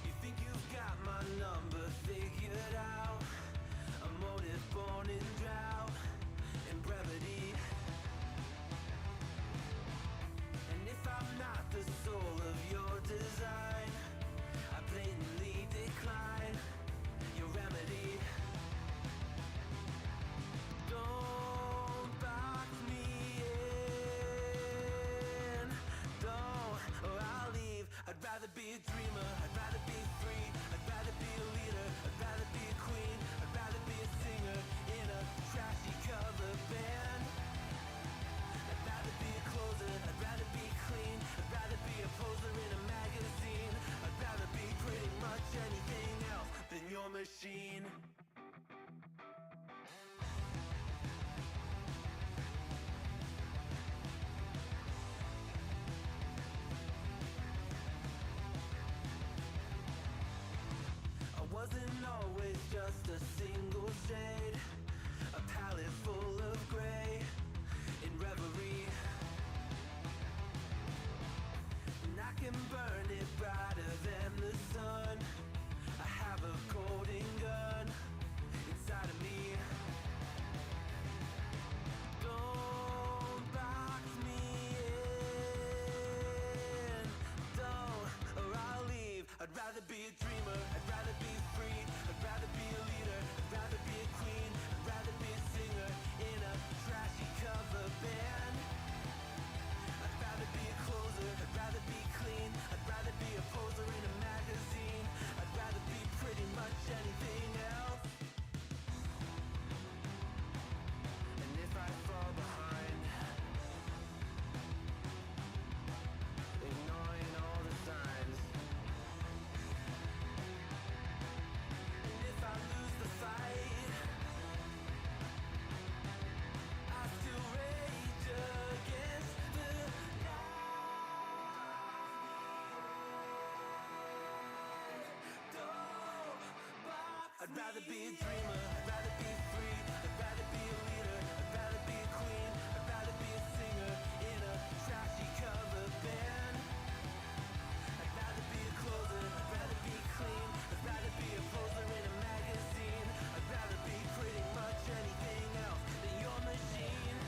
You think you've got my number figured out? A motive born in drought and brevity. And if I'm not the soul of your design, I blatantly decline your remedy. Don't box me in, don't, or I'll leave. I'd rather be a dreamer, I'd rather be free, I'd rather be a leader, I'd rather be a queen, I'd rather be a singer in a trashy cover band. I'd rather be a closer, I'd rather be clean, I'd rather be a poser in a magazine, I'd rather be pretty much anything else than your machine. I wasn't always just a single shade, a palette full of gray in reverie. And I can burn it brighter than the sun. I have a golden gun inside of me. Don't box me in, don't, or I'll leave. I'd rather be a dreamer, I'd rather be free, I'd rather be a leader, I'd rather be a queen, I'd rather be a singer in a trashy cover band. I'd rather be a closer, I'd rather be clean, I'd rather be a poser in a magazine, I'd rather be pretty much anything else. And if I fall behind, ignoring all the signs, and if I lose the fight, I still rage against the night. Don't box I'd rather be a dreamer, I'd rather be free, I'd rather be a leader, I'd rather be a queen, I'd rather be a singer in a trashy cover band. I'd rather be a closer, I'd rather be clean, I'd rather be a poser in a magazine, I'd rather be pretty much anything else than your machine.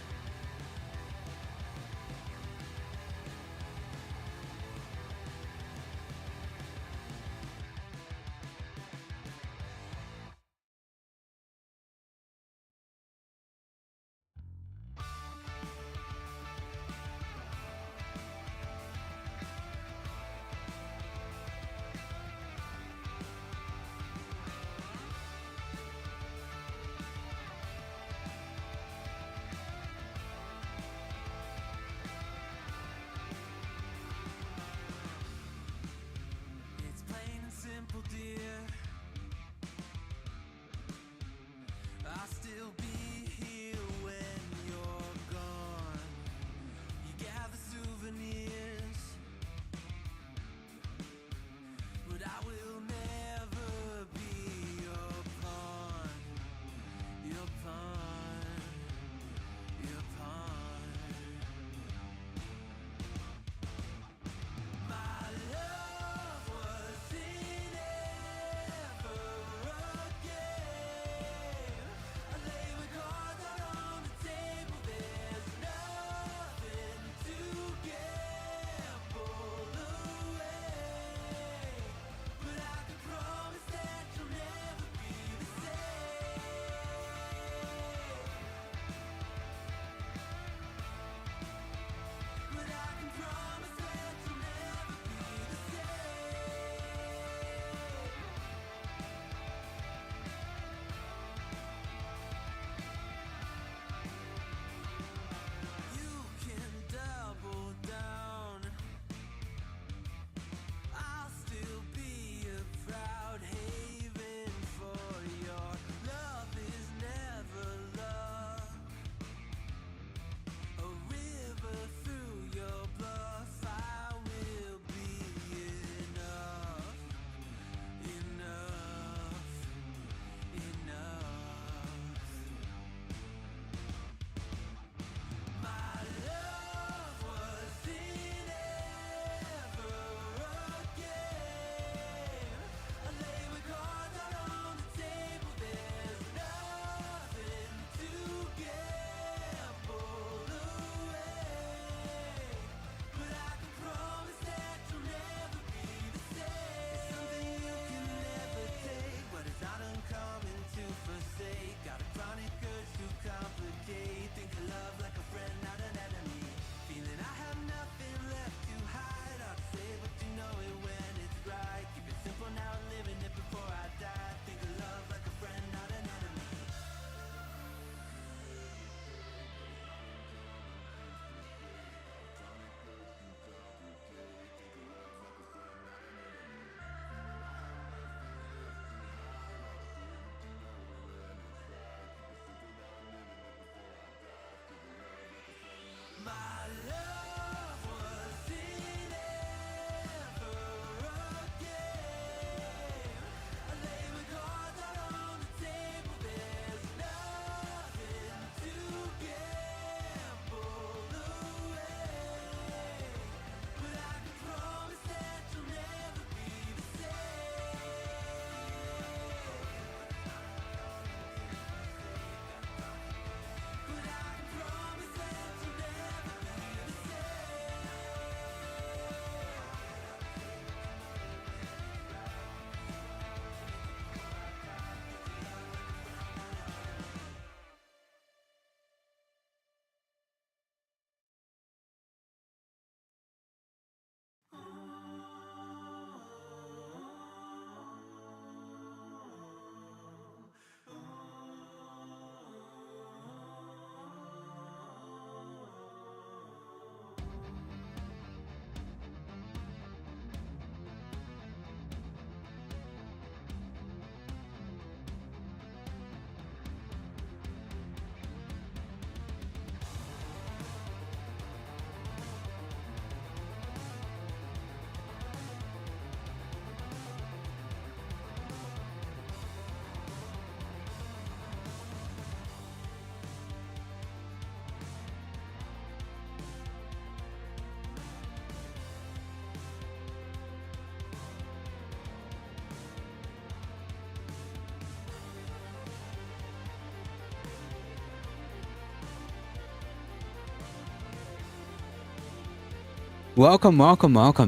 Welcome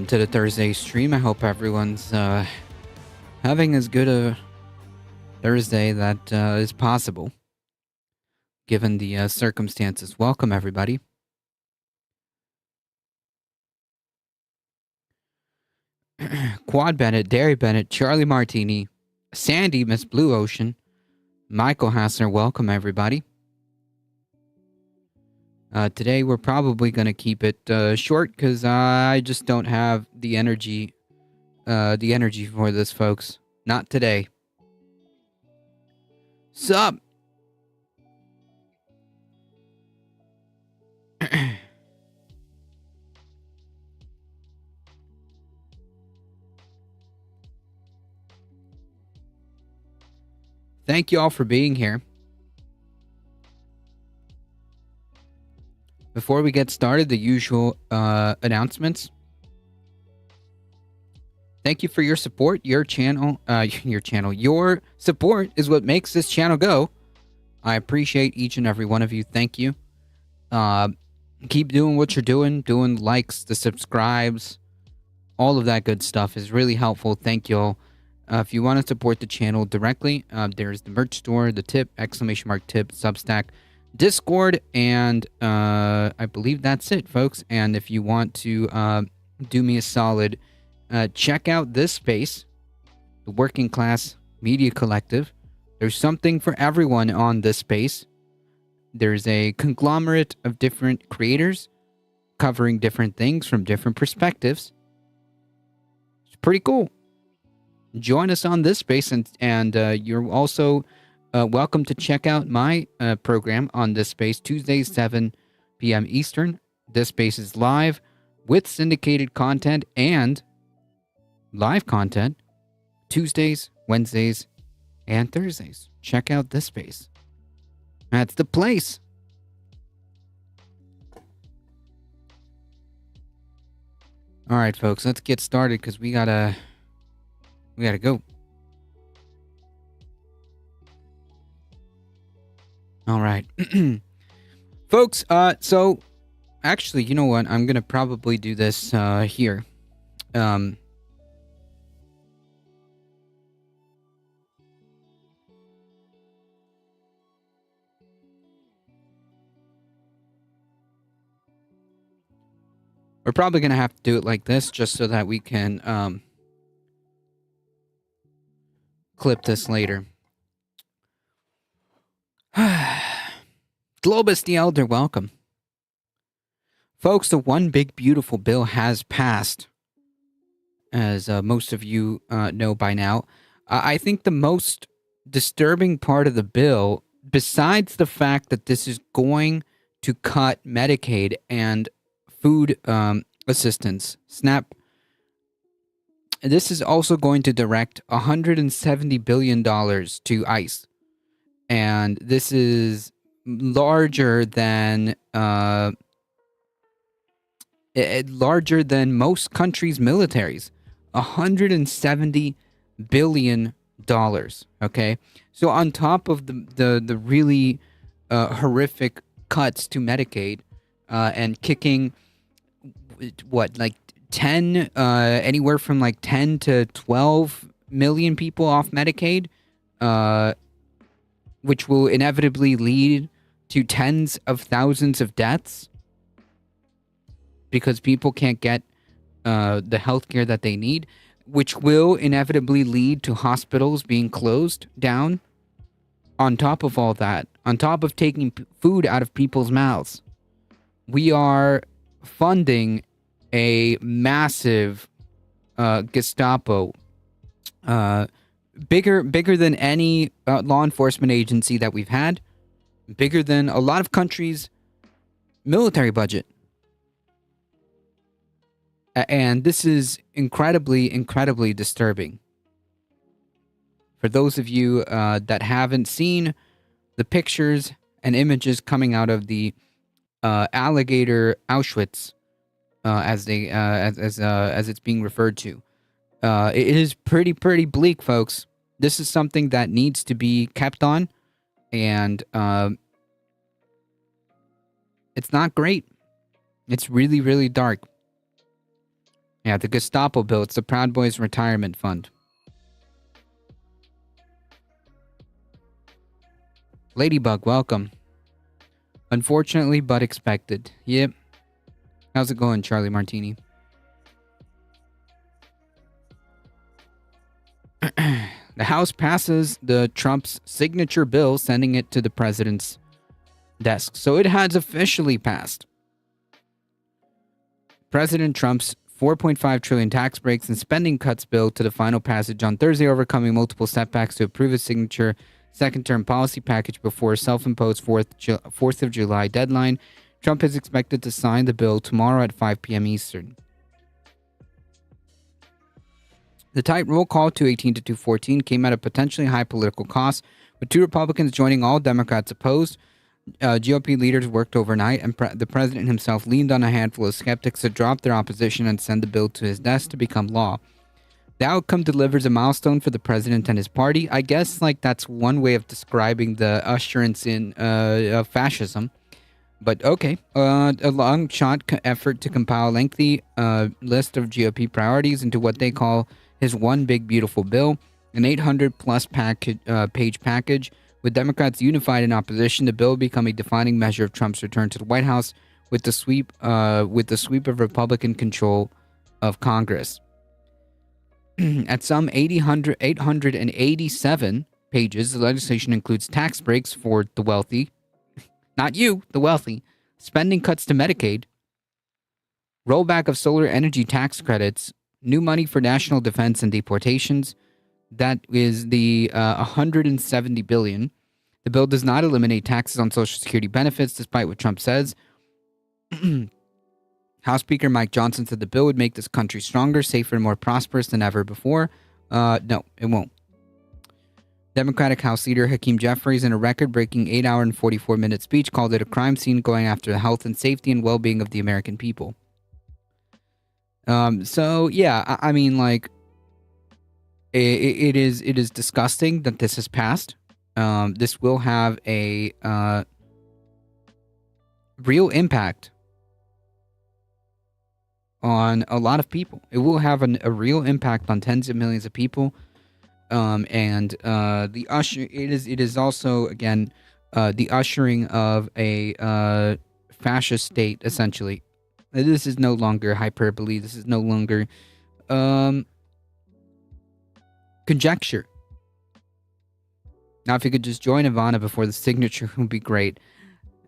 to the Thursday stream. I hope everyone's having as good a Thursday that is possible, given the circumstances. Welcome, everybody. Quad Bennett, Derry Bennett, Charlie Martini, Sandy, Miss Blue Ocean, Michael Hassner. Welcome, everybody. Today we're probably going to keep it short because I just don't have the energy for this, folks. Not today. Sup? Thank you all for being here. Before we get started, the usual announcements. Thank you for your support. Your support is what makes this channel go. I appreciate each and every one of you. Thank you. Keep doing what you're doing likes, the subscribes, all of that good stuff is really helpful. Thank you all. If you want to support the channel directly, there's the merch store, the tip, !tip, Substack, Discord, and I believe that's it, folks. And if you want to do me a solid, check out this space, the Working Class Media Collective. There's something for everyone on this space. There's a conglomerate of different creators covering different things from different perspectives. It's pretty cool. Join us on this space, and you're also welcome to check out my program on this space, Tuesdays, 7 p.m. Eastern. This space is live with syndicated content and live content Tuesdays, Wednesdays, and Thursdays. Check out this space. That's the place. All right, folks, let's get started because we gotta go. All right. Folks, so actually, you know what? I'm going to probably do this here. We're probably going to have to do it like this just so that we can clip this later. Globus the Elder, welcome. Folks, the One Big Beautiful Bill has passed, as most of you know by now. I think the most disturbing part of the bill, besides the fact that this is going to cut Medicaid and food assistance, SNAP, this is also going to direct $170 billion to ICE. And this is larger than most countries' militaries. $170 billion. Okay, so on top of the really horrific cuts to Medicaid and kicking like 10 anywhere from like 10 to 12 million people off Medicaid, which will inevitably lead to tens of thousands of deaths because people can't get the healthcare that they need, which will inevitably lead to hospitals being closed down. On top of all that, on top of taking food out of people's mouths, we are funding a massive Gestapo, bigger than any law enforcement agency that we've had, bigger than a lot of countries' military budget. And this is incredibly, incredibly disturbing. For those of you that haven't seen the pictures and images coming out of the alligator Auschwitz, as it's being referred to, it is pretty bleak, folks. This is something that needs to be kept on, and it's not great. It's really, really dark. Yeah, the Gestapo bill. It's the Proud Boys Retirement Fund. Ladybug, welcome. Unfortunately, but expected. Yep. How's it going, Charlie Martini? The House passes the Trump's signature bill, sending it to the president's desk. So it has officially passed. President Trump's 4.5 trillion tax breaks and spending cuts bill to the final passage on Thursday, overcoming multiple setbacks to approve his signature second-term policy package before a self-imposed 4th of July deadline. Trump is expected to sign the bill tomorrow at 5 p.m. Eastern. The tight roll call 218 to 214 came at a potentially high political cost, with 2 Republicans joining all Democrats opposed. GOP leaders worked overnight, and the president himself leaned on a handful of skeptics to drop their opposition and send the bill to his desk to become law. The outcome delivers a milestone for the president and his party. I guess that's one way of describing the usherance in of fascism. But okay, a long shot effort to compile a lengthy list of GOP priorities into what they call his one big beautiful bill, an 800-plus page package. With Democrats unified in opposition, the bill will become a defining measure of Trump's return to the White House with the sweep of Republican control of Congress. At some 887 pages, the legislation includes tax breaks for the wealthy, not you, the wealthy, spending cuts to Medicaid, rollback of solar energy tax credits, new money for national defense and deportations. That is the $170 billion. The bill does not eliminate taxes on Social Security benefits, despite what Trump says. House Speaker Mike Johnson said the bill would make this country stronger, safer, and more prosperous than ever before. No, it won't. Democratic House Leader Hakeem Jeffries, in a record-breaking 8-hour and 44-minute speech, called it a crime scene going after the health and safety and well-being of the American people. So yeah, I mean, it is disgusting that this has passed. This will have a real impact on a lot of people. It will have a real impact on tens of millions of people. It is also, again, the ushering of a fascist state, essentially. This is no longer hyperbole. This is no longer conjecture. Now, if you could just join Ivana before the signature, would be great.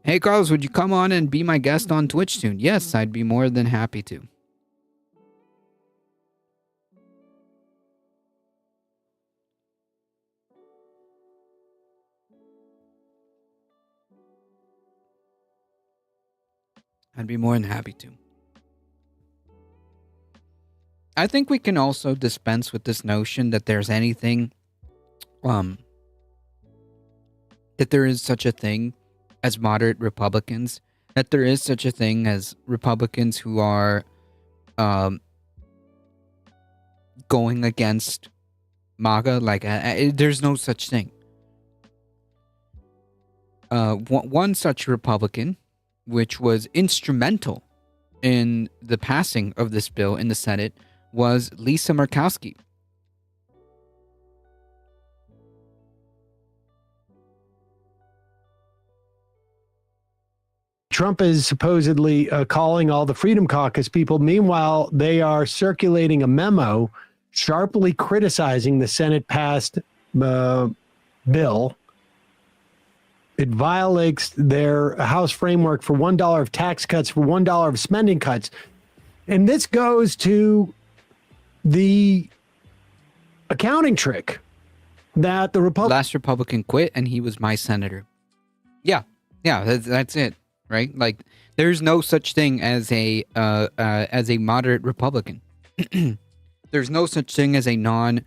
Hey, Carlos, would you come on and be my guest on Twitch soon? Yes, I'd be more than happy to. I'd be more than happy to. I think we can also dispense with this notion that there's anything, that there is such a thing as moderate Republicans, that there is such a thing as Republicans who are going against MAGA. There's no such thing. One such Republican, which was instrumental in the passing of this bill in the Senate, was Lisa Murkowski. Trump is supposedly calling all the Freedom Caucus people. Meanwhile, they are circulating a memo sharply criticizing the Senate-passed bill. It violates their House framework for $1 of tax cuts, for $1 of spending cuts. And this goes to the accounting trick that the last Republican quit, and he was my senator. Yeah, that's it. Right? There's no such thing as a moderate Republican. There's no such thing as a non-MAGA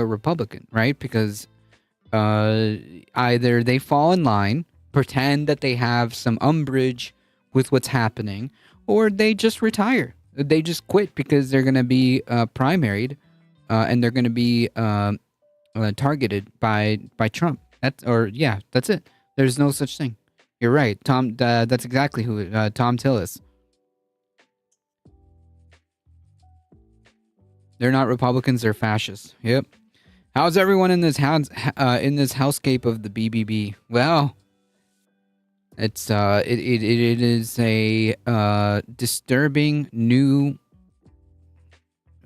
Republican, right? Because either they fall in line, pretend that they have some umbrage with what's happening, or they just retire. They just quit because they're going to be primaried, and they're going to be targeted by Trump. That's it. There's no such thing. You're right, Tom. That's exactly who Tom Tillis. They're not Republicans, they're fascists. Yep. How's everyone in this housecape of the BBB? Well, it's it is a disturbing new.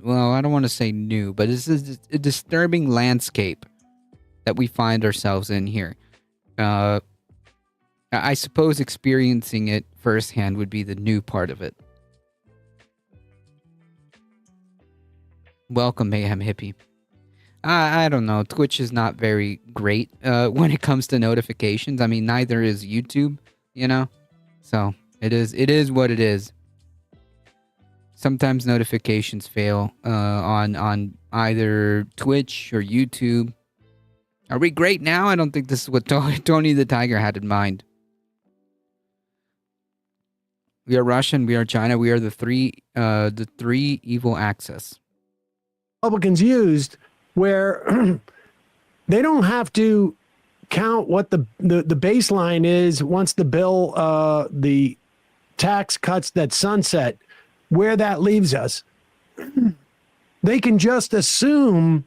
Well, I don't want to say new, but this is a disturbing landscape that we find ourselves in here. I suppose experiencing it firsthand would be the new part of it. Welcome, Mayhem Hippie. I don't know. Twitch is not very great when it comes to notifications. I mean, neither is YouTube, you know? So, it is what it is. Sometimes notifications fail on either Twitch or YouTube. Are we great now? I don't think this is what Tony the Tiger had in mind. We are Russian, we are China, we are the three evil axis. Republicans used where they don't have to count what the baseline is once the bill, the tax cuts that sunset, where that leaves us. They can just assume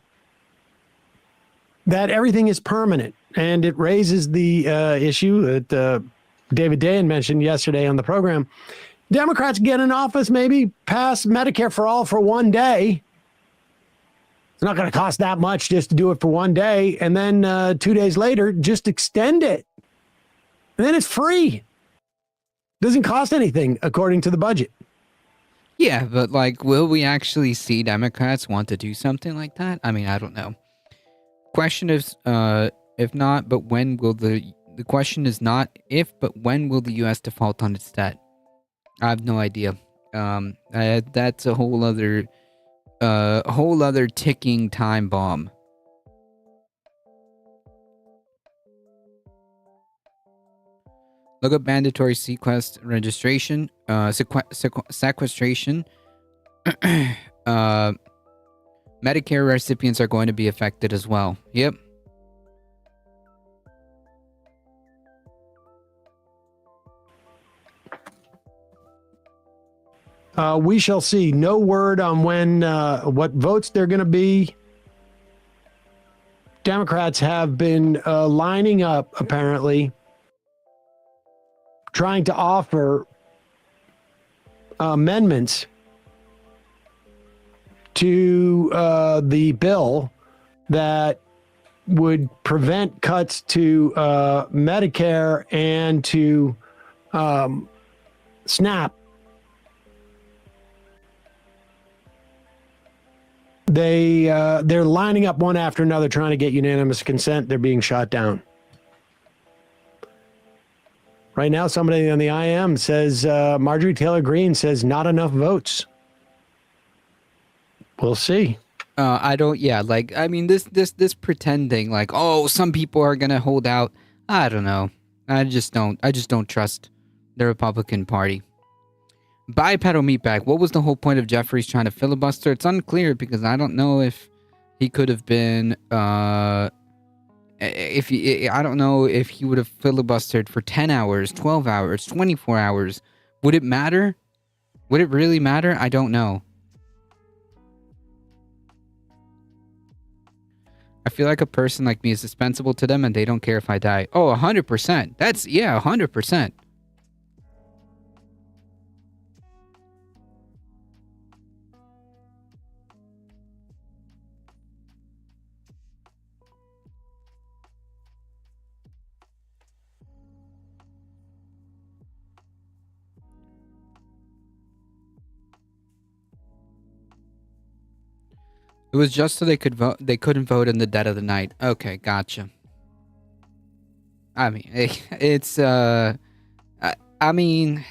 that everything is permanent, and it raises the issue that David Dayen mentioned yesterday on the program. Democrats get in office, maybe pass Medicare for all for one day. It's not going to cost that much just to do it for one day. And then 2 days later, just extend it. And then it's free. Doesn't cost anything according to the budget. Yeah, but like, will we actually see Democrats want to do something like that? I mean, I don't know. Question is, if not, but when will the question is not if, but when will the U.S. default on its debt? I have no idea. That's a whole other ticking time bomb. Look up mandatory registration, sequestration. Medicare recipients are going to be affected as well. Yep. We shall see. No word on when, what votes they're going to be. Democrats have been lining up, apparently, trying to offer amendments to the bill that would prevent cuts to Medicare and to SNAP. They're lining up one after another, trying to get unanimous consent. They're being shot down. Right now, somebody on the IM says, Marjorie Taylor Greene says, not enough votes. We'll see. I don't. Yeah, like, I mean, this pretending like, oh, some people are gonna hold out. I don't know. I just don't trust the Republican Party. Bipedal Meatbag. What was the whole point of Jeffries trying to filibuster? It's unclear because I don't know if he could have been. I don't know if he would have filibustered for 10 hours, 12 hours, 24 hours. Would it matter? Would it really matter? I don't know. I feel like a person like me is dispensable to them and they don't care if I die. Oh, 100%. That's, yeah, 100%. It was just so they could vote. They couldn't vote in the dead of the night. Okay, gotcha. I mean, it's I mean,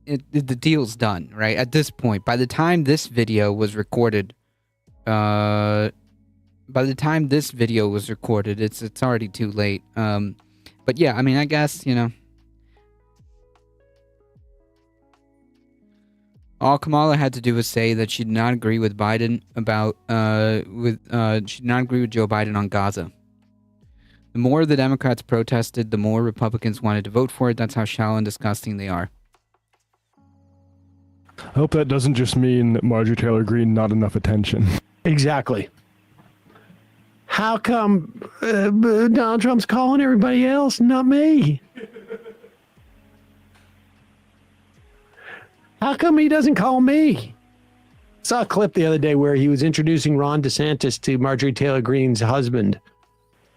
the deal's done, right? At this point, by the time this video was recorded, it's already too late. But yeah, I mean, I guess, you know. All Kamala had to do was say that she did not agree with Biden about she did not agree with Joe Biden on Gaza. The more the Democrats protested, the more Republicans wanted to vote for it. That's how shallow and disgusting they are. I hope that doesn't just mean Marjorie Taylor Greene not enough attention. Exactly. How come Donald Trump's calling everybody else, not me? How come he doesn't call me? Saw a clip the other day where he was introducing Ron DeSantis to Marjorie Taylor Greene's husband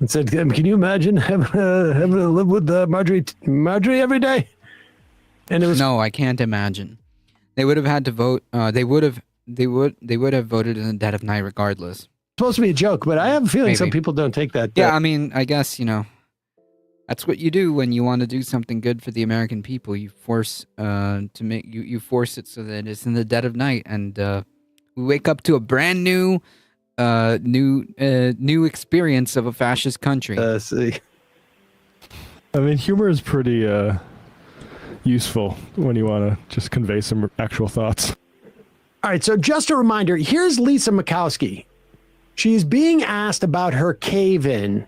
and said, "Can you imagine having to live with Marjorie every day?" And it was No, I can't imagine. They would have had to vote. They would have voted in the dead of night regardless. supposed to be a joke, but I have a feeling some Maybe. people don't take that. Yeah, I mean, I guess that's what you do when you want to do something good for the American people. You force you force it so that it's in the dead of night, and we wake up to a brand new new experience of a fascist country. See. I mean, humor is pretty useful when you want to just convey some actual thoughts. All right, so just a reminder, here's Lisa Murkowski. She's being asked about her cave-in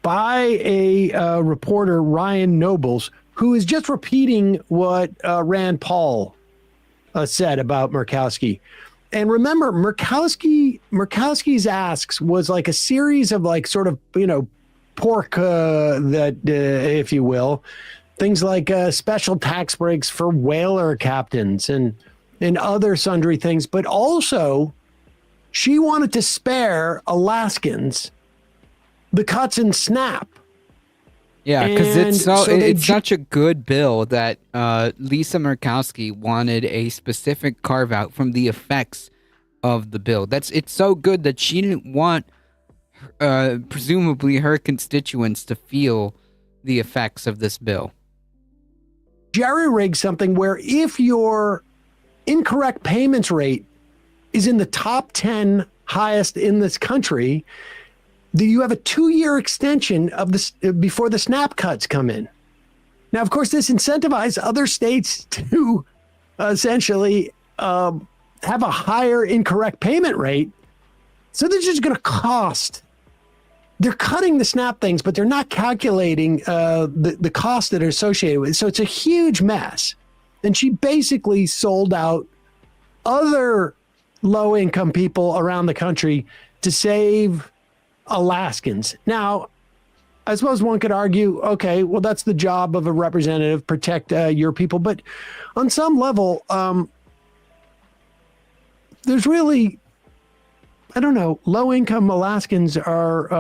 by a reporter, Ryan Nobles, who is just repeating what Rand Paul said about Murkowski. And remember, Murkowski's asks was like a series of like sort of, pork that, if you will, things like special tax breaks for whaler captains and other sundry things. But also, she wanted to spare Alaskans the cuts and SNAP. Yeah, because And it's so they it's such a good bill that Lisa Murkowski wanted a specific carve out from the effects of the bill. It's so good that she didn't want presumably her constituents to feel the effects of this bill. Jerry rig something where if your incorrect payments rate is in the top 10 highest in this country, you have a 2-year extension of this before the SNAP cuts come in. Now, of course, this incentivizes other states to essentially have a higher incorrect payment rate. So they're just going to cost. They're cutting the SNAP things, but they're not calculating the costs that are associated with it. So it's a huge mess. And she basically sold out other low-income people around the country to save Alaskans. Now, I suppose one could argue, okay, well, that's the job of a representative, protect your people. But on some level, there's really, I don't know, low-income Alaskans are,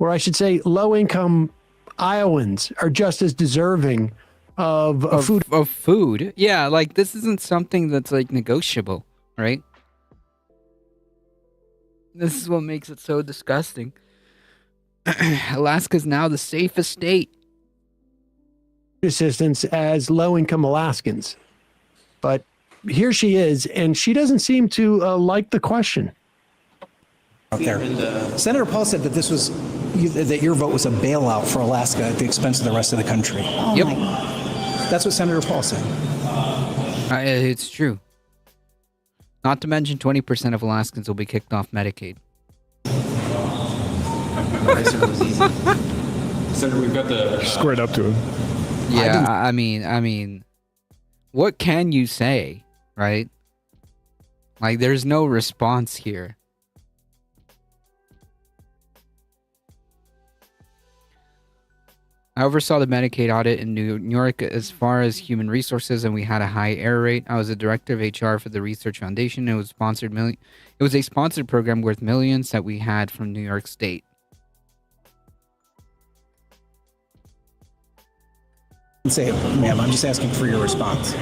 or I should say low-income Iowans are just as deserving of food. Of food. Yeah, like this isn't something that's like negotiable, right? This is what makes it so disgusting. Alaska's now the safest state. Assistance as low-income Alaskans. But here she is, and she doesn't seem to like the question. Out there. Senator Paul said that that your vote was a bailout for Alaska at the expense of the rest of the country. Yep. That's what Senator Paul said. It's true. Not to mention 20% of Alaskans will be kicked off Medicaid. Senator, we've got the Squared up to him. Yeah, I mean, what can you say, right? Like, there's no response here. I oversaw the Medicaid audit in New York as far as human resources, and we had a high error rate. I was the director of HR for the Research Foundation. It was a sponsored program worth millions that we had from New York State. Say it, ma'am. I'm just asking for your response.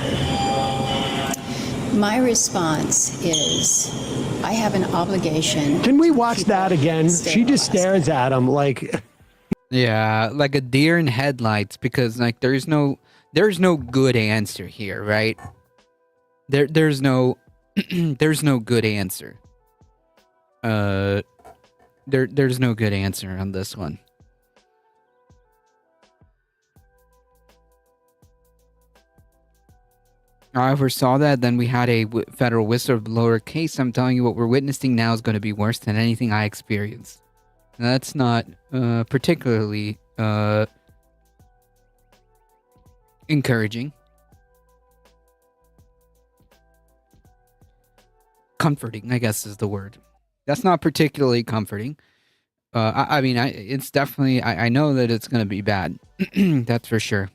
My response is I have an obligation. Can we watch that again? She just stares at him like... Yeah, like a deer in headlights, because like there's no good answer here, right? There's no good answer. There's no good answer on this one. I oversaw that. Then we had a federal whistleblower case. I'm telling you, what we're witnessing now is going to be worse than anything I experienced. That's not particularly encouraging. comforting, I guess is the word. That's not particularly comforting. I mean, it's definitely, I know that it's going to be bad. That's for sure.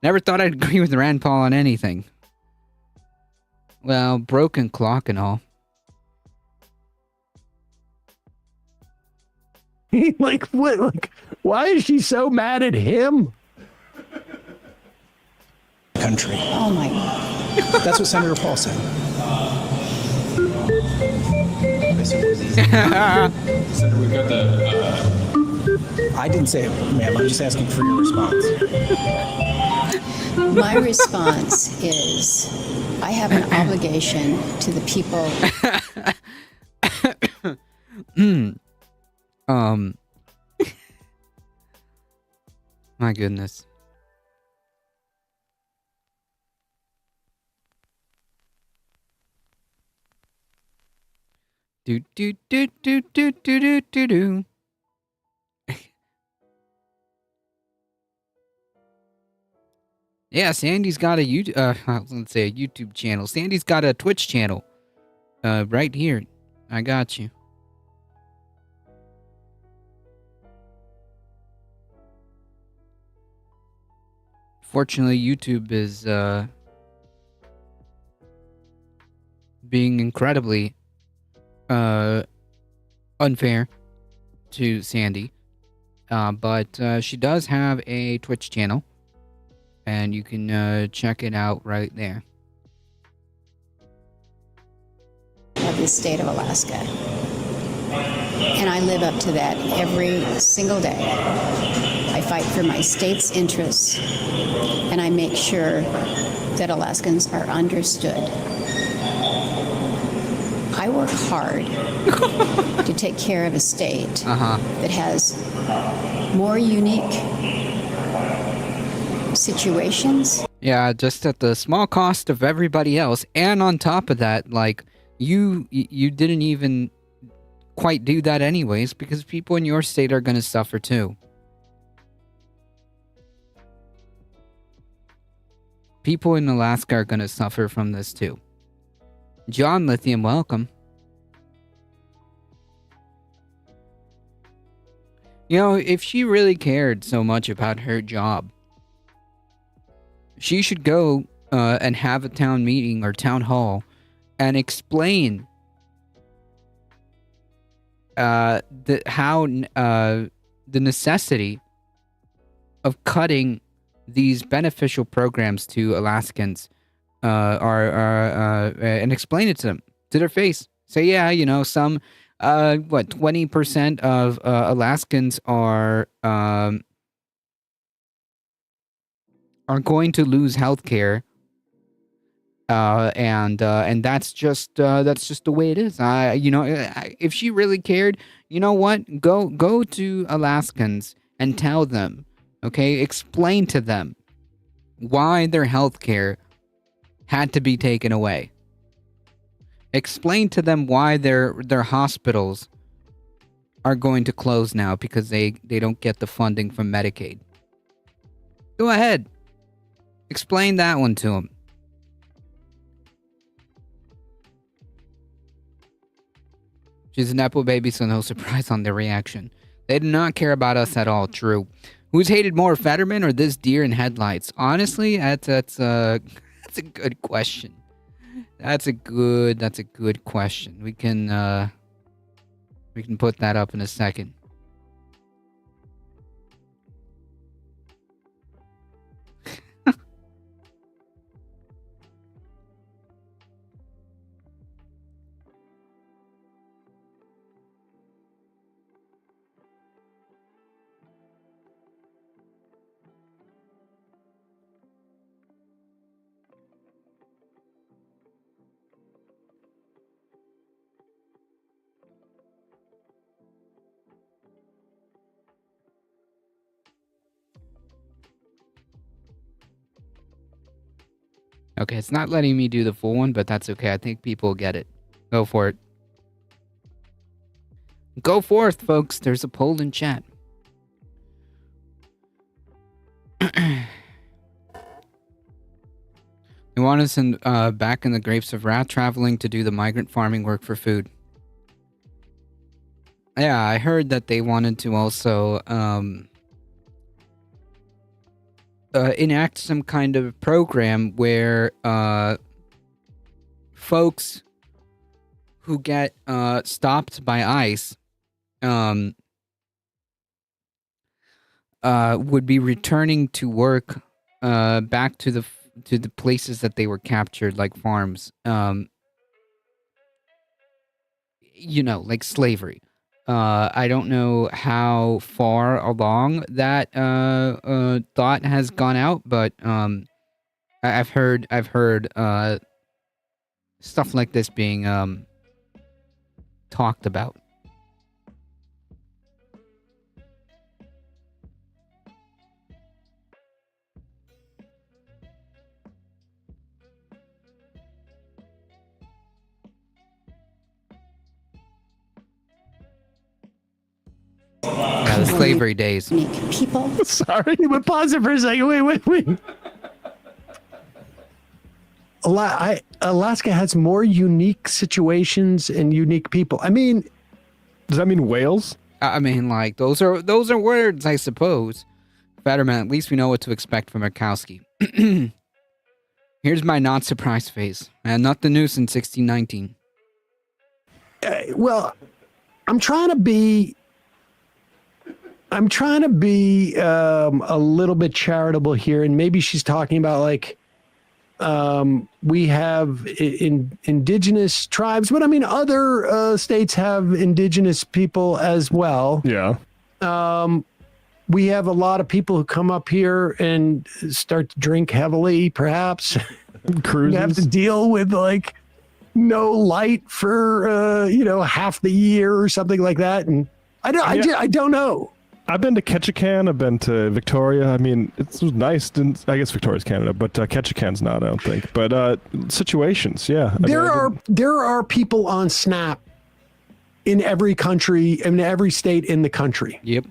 Never thought I'd agree with Rand Paul on anything. Well, broken clock and all. Like, what? Like, why is she so mad at him? Country. Oh my, That's what Senator Paul said. Senator, we've got the. I didn't say it, ma'am. I'm just asking for your response. my response is I have an obligation to the people. My goodness. Do do do do do do do do do. Yeah, Sandy's got a let's say a YouTube channel. Sandy's got a Twitch channel. Right here. I got you. Fortunately, YouTube is being incredibly unfair to Sandy. But she does have a Twitch channel, and you can check it out right there. Of the state of Alaska. And I live up to that every single day. I fight for my state's interests, and I make sure that Alaskans are understood. I work hard to take care of a state that has more unique situations. Yeah, just at the small cost of everybody else, and on top of that, like you didn't even quite do that anyways, because people in your state are going to suffer too. People in Alaska are going to suffer from this too. John Lithium, welcome. You know, if she really cared so much about her job, she should go and have a town meeting or town hall and explain the necessity of cutting these beneficial programs to Alaskans and explain it to them, to their face. Say, yeah, you know, some 20% of Alaskans are going to lose health care. And that's just the way it is. If she really cared, you know what? Go to Alaskans and tell them, okay? Explain to them why their health care had to be taken away. Explain to them why their hospitals are going to close now because they don't get the funding from Medicaid. Go ahead. Explain that one to them. She's a Nepo baby, so no surprise on their reaction. They do not care about us at all, true. Who's hated more, Fetterman or this deer in headlights? Honestly, that's a good question. That's a good question. We can put that up in a second. Okay, it's not letting me do the full one, but that's okay. I think people get it. Go for it. Go forth, folks. There's a poll in chat. You want us back in the grapes of wrath, traveling to do the migrant farming work for food. Yeah, I heard that they wanted to also enact some kind of program where folks who get stopped by ICE would be returning to work back to the places that they were captured, like farms. Like slavery. I don't know how far along that thought has gone out, but I've heard stuff like this being talked about. Yeah, the slavery days. Unique people. Sorry, but pause it for a second. Wait. Alaska has more unique situations and unique people. I mean, Does that mean whales? I mean, like those are words, I suppose. Fetterman, at least we know what to expect from Murkowski. Here's my not surprised face. And not the news in 1619. well, I'm trying to be a little bit charitable here, and maybe she's talking about like we have indigenous tribes, but I mean other states have indigenous people as well. Yeah. We have a lot of people who come up here and start to drink heavily, perhaps. Cruises. You have to deal with like no light for half the year or something like that, and I don't know. I've been to Ketchikan. I've been to Victoria. I mean, it was nice. I guess Victoria's Canada, but Ketchikan's not, I don't think. But situations, yeah. There are people on Snap in every country, in every state in the country. Yep.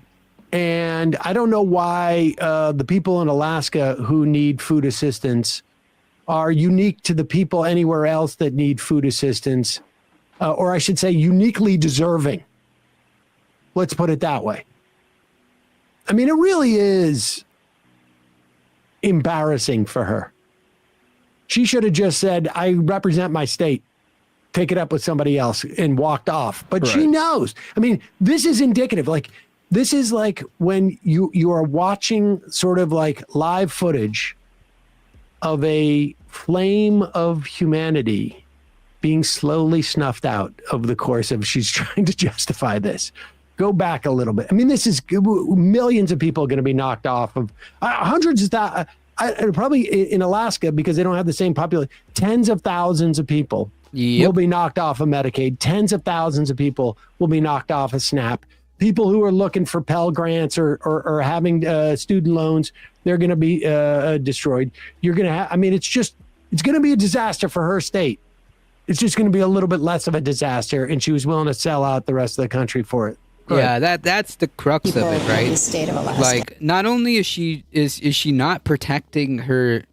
And I don't know why the people in Alaska who need food assistance are unique to the people anywhere else that need food assistance, or I should say uniquely deserving. Let's put it that way. I mean, it really is embarrassing for her. She should have just said, I represent my state. Take it up with somebody else, and walked off. But she knows. I mean, this is indicative. Like, this is like when you are watching sort of like live footage of a flame of humanity being slowly snuffed out over the course of she's trying to justify this. Go back a little bit. I mean, this is millions of people are going to be knocked off of hundreds of thousands. Probably in Alaska, because they don't have the same population, tens of thousands of people will be knocked off of Medicaid. Tens of thousands of people will be knocked off of SNAP. People who are looking for Pell Grants or having student loans, they're going to be destroyed. You're going to have, I mean, it's going to be a disaster for her state. It's just going to be a little bit less of a disaster, and she was willing to sell out the rest of the country for it. Yeah, that's the crux of it, right? The state of Alaska. Like, not only is she not protecting her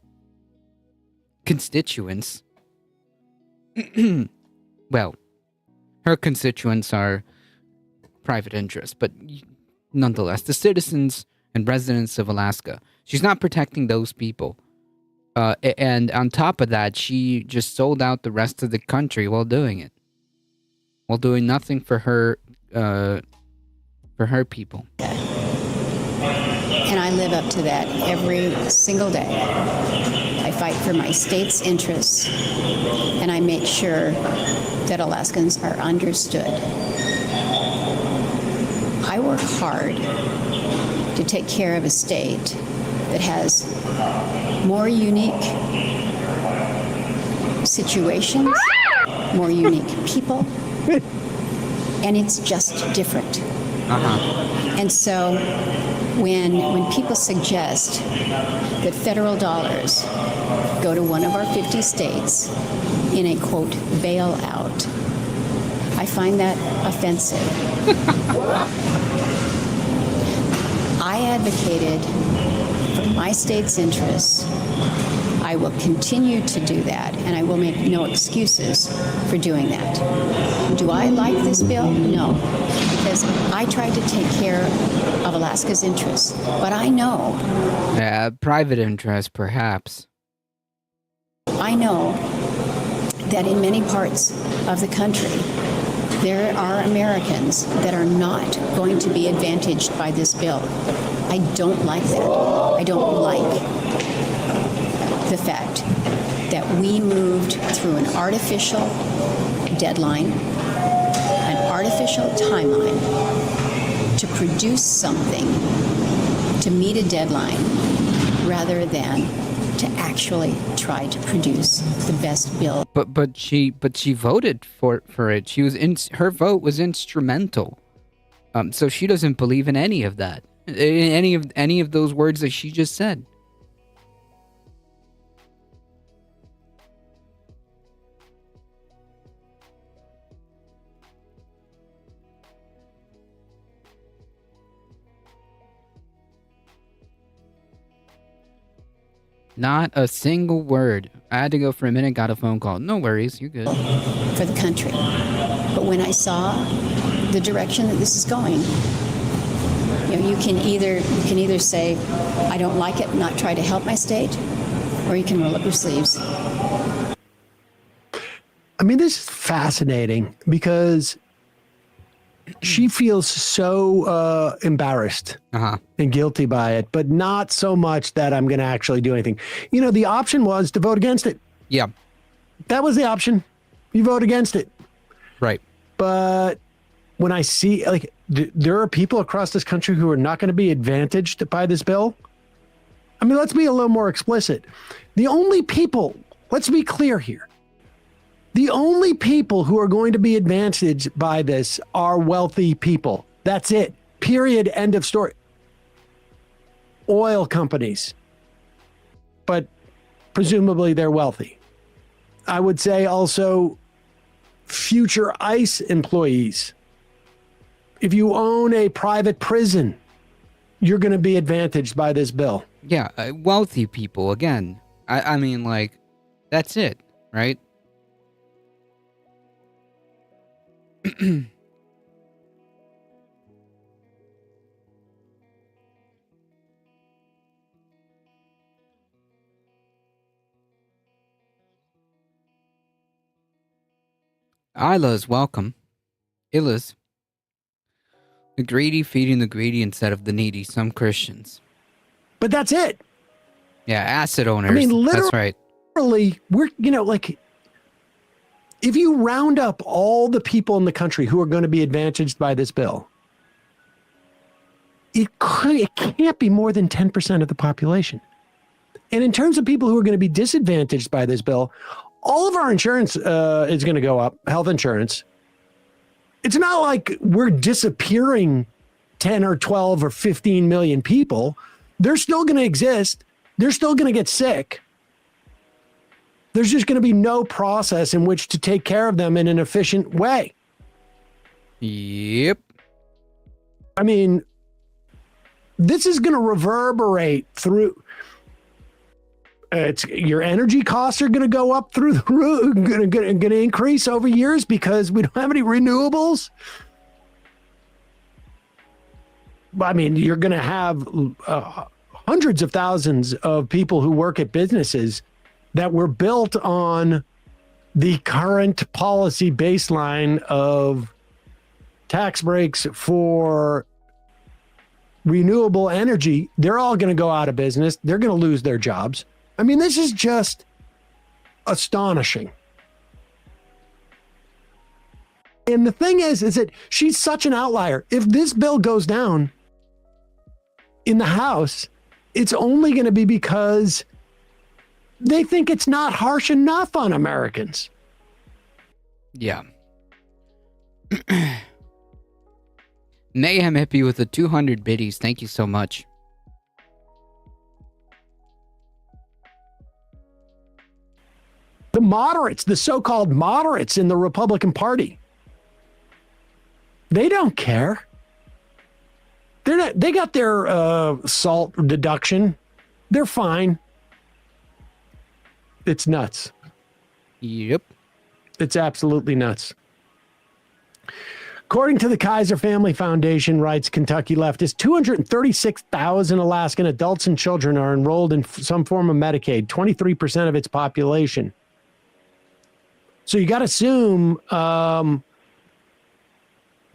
constituents, well, her constituents are private interests, but nonetheless, the citizens and residents of Alaska, she's not protecting those people. And on top of that, she just sold out the rest of the country while doing it, while doing nothing for her people. And I live up to that every single day. I fight for my state's interests, and I make sure that Alaskans are understood. I work hard to take care of a state that has more unique situations, more unique people, and it's just different. And so when people suggest that federal dollars go to one of our 50 states in a, quote, bailout, I find that offensive. I advocated for my state's interests I will continue to do that, and I will make no excuses for doing that. Do I like this bill? No, because I tried to take care of Alaska's interests. But I know, Private interest, perhaps. I know that in many parts of the country, there are Americans that are not going to be advantaged by this bill. I don't like that. I don't like the fact that we moved through an artificial deadline, an artificial timeline to produce something to meet a deadline rather than to actually try to produce the best bill. But she voted for it. She was her vote was instrumental. So she doesn't believe in any of that. In any of those words that she just said. Not a single word. I had to go for a minute, got a phone call. No worries, you're good. For the country. But when I saw the direction that this is going, you can either say, I don't like it, not try to help my state, or you can roll up your sleeves. I mean, this is fascinating because she feels so embarrassed and guilty by it, but not so much that I'm going to actually do anything. You know, the option was to vote against it. Yeah. That was the option. You vote against it. Right. But when I see, like, there are people across this country who are not going to be advantaged by this bill. I mean, let's be a little more explicit. The only people, let's be clear here. The only people who are going to be advantaged by this are wealthy people. That's it. Period. End of story. Oil companies. But presumably they're wealthy. I would say also future ICE employees. If you own a private prison, you're going to be advantaged by this bill. Yeah, wealthy people, again. I mean, like, that's it, right? Isla's welcome. Illa's. The greedy feeding the greedy instead of the needy. Some Christians. But that's it. Yeah, asset owners. I mean, That's right. Literally, we're, like, if you round up all the people in the country who are going to be advantaged by this bill, it can't be more than 10% of the population. And in terms of people who are going to be disadvantaged by this bill, all of our insurance is going to go up, health insurance. It's not like we're disappearing 10 or 12 or 15 million people. They're still going to exist. They're still going to get sick. There's just going to be no process in which to take care of them in an efficient way. Yep. I mean, this is going to reverberate through. Your energy costs are going to go up through the roof, going to increase over years because we don't have any renewables. I mean, you're going to have hundreds of thousands of people who work at businesses that were built on the current policy baseline of tax breaks for renewable energy. They're all going to go out of business. They're going to lose their jobs. I mean, this is just astonishing. And the thing is that she's such an outlier. If this bill goes down in the House, it's only going to be because they think it's not harsh enough on Americans. Yeah. Mayhem Hippie with the 200 biddies. Thank you so much. The moderates, the so-called moderates in the Republican Party, they don't care. They got their SALT deduction. They're fine. It's nuts. Yep. It's absolutely nuts. According to the Kaiser Family Foundation, writes Kentucky leftist, 236,000 Alaskan adults and children are enrolled in some form of Medicaid, 23% of its population. So you got to assume, what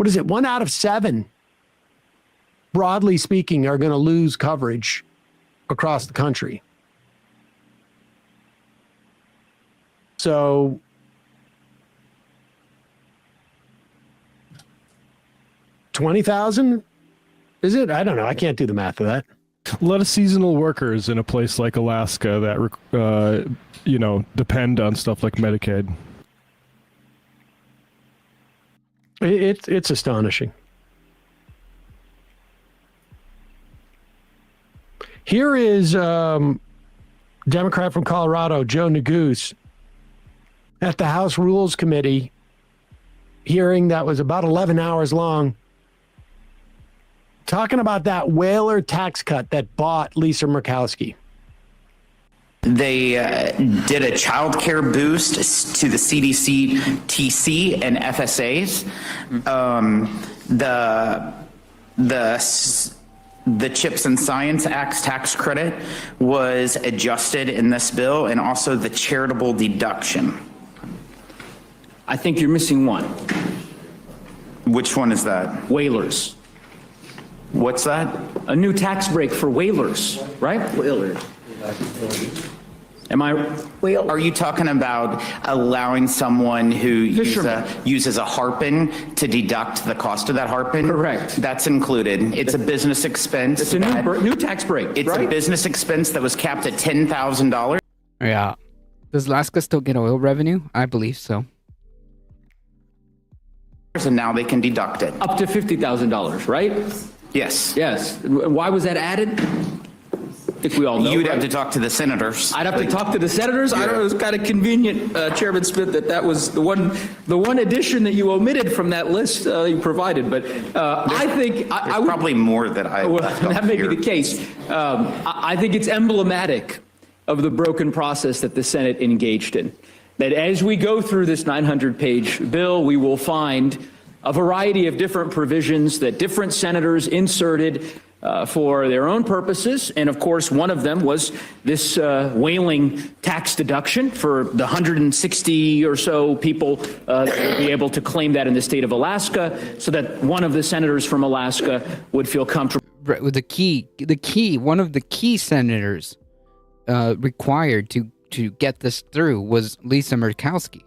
is it? 1 out of 7, broadly speaking, are going to lose coverage across the country. So 20,000? Is it? I don't know. I can't do the math of that. A lot of seasonal workers in a place like Alaska that, depend on stuff like Medicaid. It's astonishing. Here is Democrat from Colorado, Joe Neguse, at the House Rules Committee hearing that was about 11 hours long, talking about that whaler tax cut that bought Lisa Murkowski. They did a child care boost to the CDC, TC, and FSAs. The CHIPS and Science Act tax credit was adjusted in this bill, and also the charitable deduction. I think you're missing one. Which one is that? Whalers. What's that? A new tax break for whalers, right? Whalers. Am I? Are you talking about allowing someone who uses a harpin to deduct the cost of that harpin? Correct. That's included. It's a business expense. It's a new tax break. It's right? a business expense that was capped at $10,000. Yeah. Does Alaska still get oil revenue? I believe so. And now they can deduct it. Up to $50,000, right? Yes. Yes. Why was that added? I think we all know. You'd have to talk to the senators. I'd have to talk to the senators. I don't know. It was kind of convenient, Chairman Smith, that was the one addition that you omitted from that list you provided. But I think I would probably more that I. Well, that may be the case. I think it's emblematic of the broken process that the Senate engaged in. That as we go through this 900-page bill, we will find a variety of different provisions that different senators inserted for their own purposes. And of course, one of them was this whaling tax deduction for the 160 or so people that would be able to claim that in the state of Alaska, so that one of the senators from Alaska would feel comfortable. One of the key senators required to get this through was Lisa Murkowski.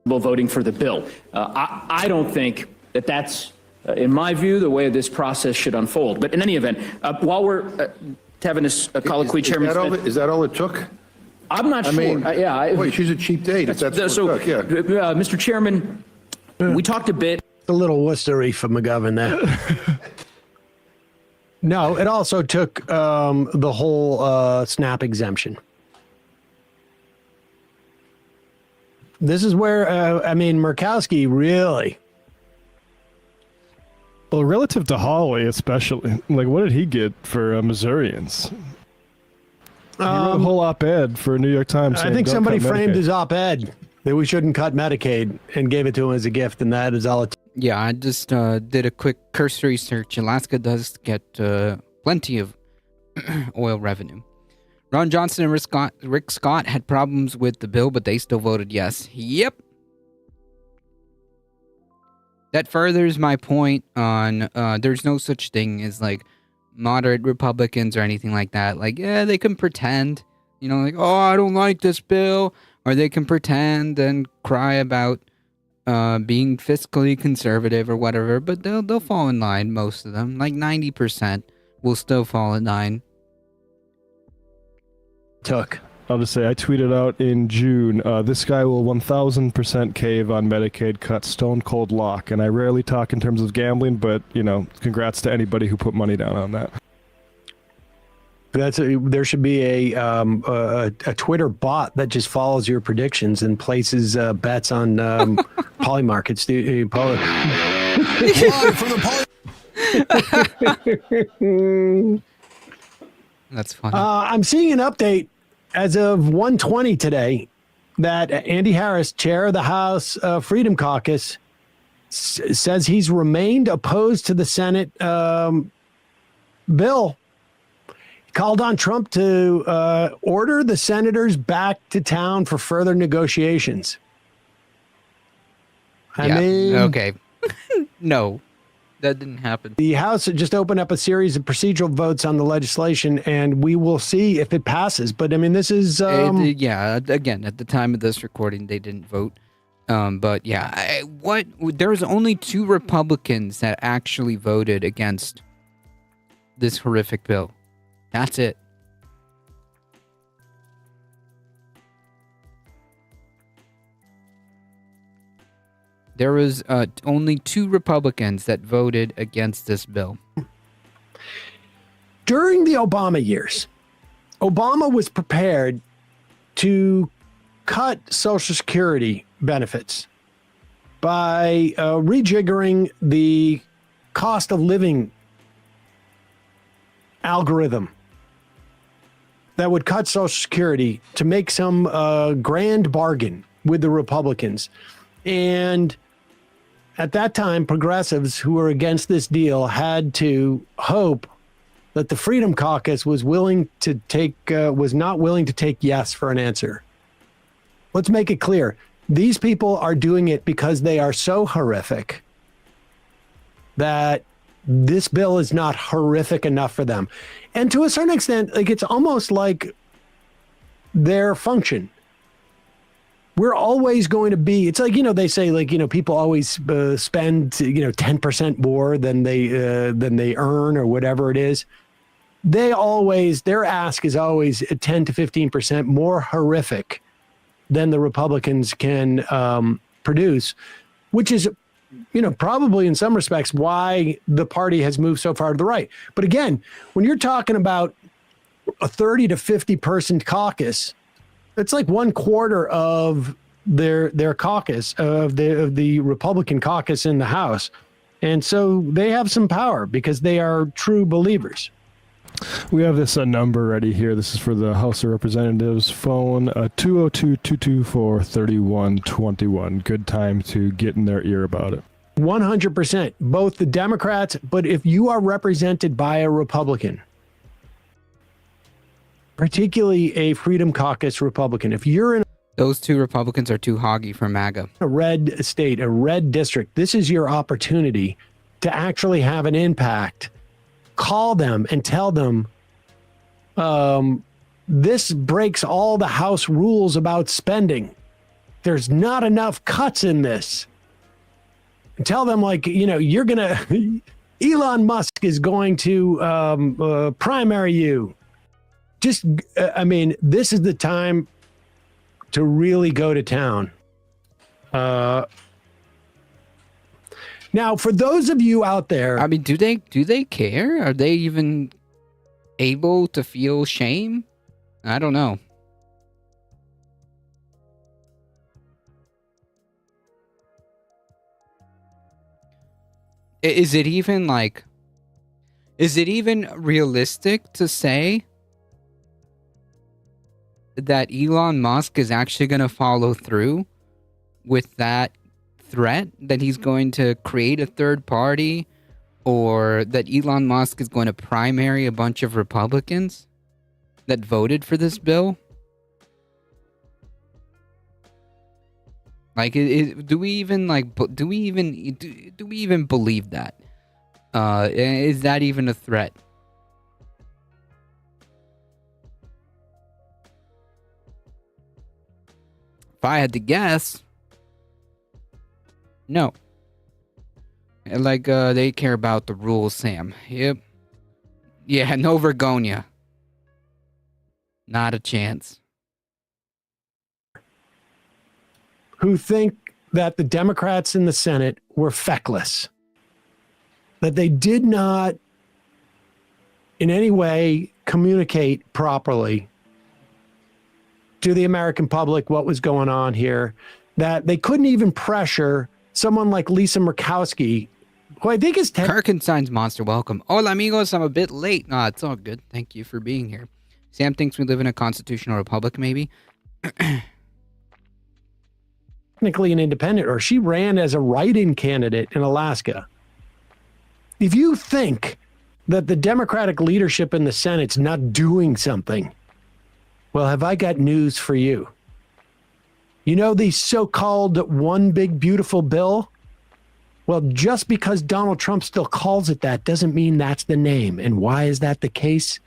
Voting for the bill. I don't think that's, in my view, the way this process should unfold. But in any event, while we're having this colloquy, Chairman Smith, is that all it took? I'm not sure. Wait, she's a cheap date. If that's what it took, yeah. Mr. Chairman, we talked a bit. A little Worcestershire for McGovern there. No, it also took the whole SNAP exemption. This is where, Murkowski really. Well, relative to Hawley, especially, like, what did he get for Missourians? He wrote a whole op-ed for New York Times. I think somebody framed his op-ed that we shouldn't cut Medicaid and gave it to him as a gift, and that is all it. Yeah, I just did a quick cursory search. Alaska does get plenty of oil revenue. Ron Johnson and Rick Scott had problems with the bill, but they still voted yes. Yep. That furthers my point on there's no such thing as like moderate Republicans or anything like that. Like, yeah, they can pretend, like, oh, I don't like this bill. Or they can pretend and cry about being fiscally conservative or whatever, but they'll fall in line, most of them. Like 90% will still fall in line. I'll just say, I tweeted out in June, this guy will 1000% cave on Medicaid cuts, stone cold lock. And I rarely talk in terms of gambling, but, congrats to anybody who put money down on that. There should be a Twitter bot that just follows your predictions and places bets on Polymarkets. That's funny. I'm seeing an update as of 1:20 today, that Andy Harris, chair of the House Freedom Caucus, says he's remained opposed to the Senate bill. He called on Trump to order the senators back to town for further negotiations. I mean, okay. No, that didn't happen. the House just opened up a series of procedural votes on the legislation, and we will see if it passes. But I mean, this is Yeah, again, at the time of this recording, they didn't vote. But yeah, there's only 2 Republicans that actually voted against this horrific bill. That's it. There was only 2 Republicans that voted against this bill. during the Obama years. Obama was prepared to cut Social Security benefits by rejiggering the cost of living algorithm that would cut Social Security to make some grand bargain with the Republicans. And at that time, progressives who were against this deal had to hope that the Freedom Caucus was not willing to take yes for an answer. Let's make it clear. These people are doing it because they are so horrific that this bill is not horrific enough for them. And to a certain extent, like, it's almost like their function. We're always going to be, it's like, they say, like, people always spend, 10% more than they earn or whatever it is. Their ask is always 10 to 15% more horrific than the Republicans can produce, which is, probably in some respects why the party has moved so far to the right. But again, when you're talking about a 30 to 50 person caucus, it's like 1/4 of their caucus, of the Republican caucus in the House. And so they have some power because they are true believers. We have this number ready here. This is for the House of Representatives phone, 202-224-3121. Good time to get in their ear about it. 100%. Both the Democrats, but if you are represented by a Republican, particularly a Freedom Caucus Republican, if you're in Those 2 Republicans are too hoggy for MAGA. a red state, a red district, this is your opportunity to actually have an impact. Call them and tell them this breaks all the House rules about spending. There's not enough cuts in this. And tell them, like, you're going to, Elon Musk is going to primary you. Just, this is the time to really go to town. Now, for those of you out there, do they care? Are they even able to feel shame? I don't know. Is it even realistic to say that Elon Musk is actually going to follow through with that threat, that he's going to create a third party, or that Elon Musk is going to primary a bunch of Republicans that voted for this bill? Like, do we even believe that? Is that even a threat? If I had to guess, no. Like, they care about the rules, Sam. Yep. Yeah, no Vergonia. Not a chance. who think that the Democrats in the Senate were feckless, that they did not in any way communicate properly to the American public what was going on here, that they couldn't even pressure someone like Lisa Murkowski, who I think is... Kirkenstein's Monster, welcome. Hola, amigos. I'm a bit late. No, it's all good. Thank you for being here. Sam thinks we live in a constitutional republic, maybe. Technically an independent, or she ran as a write-in candidate in Alaska. If you think that the Democratic leadership in the Senate's not doing something, well, have I got news for you? You know the so-called one big beautiful bill? Well, just because Donald Trump still calls it that doesn't mean that's the name. And why is that the case?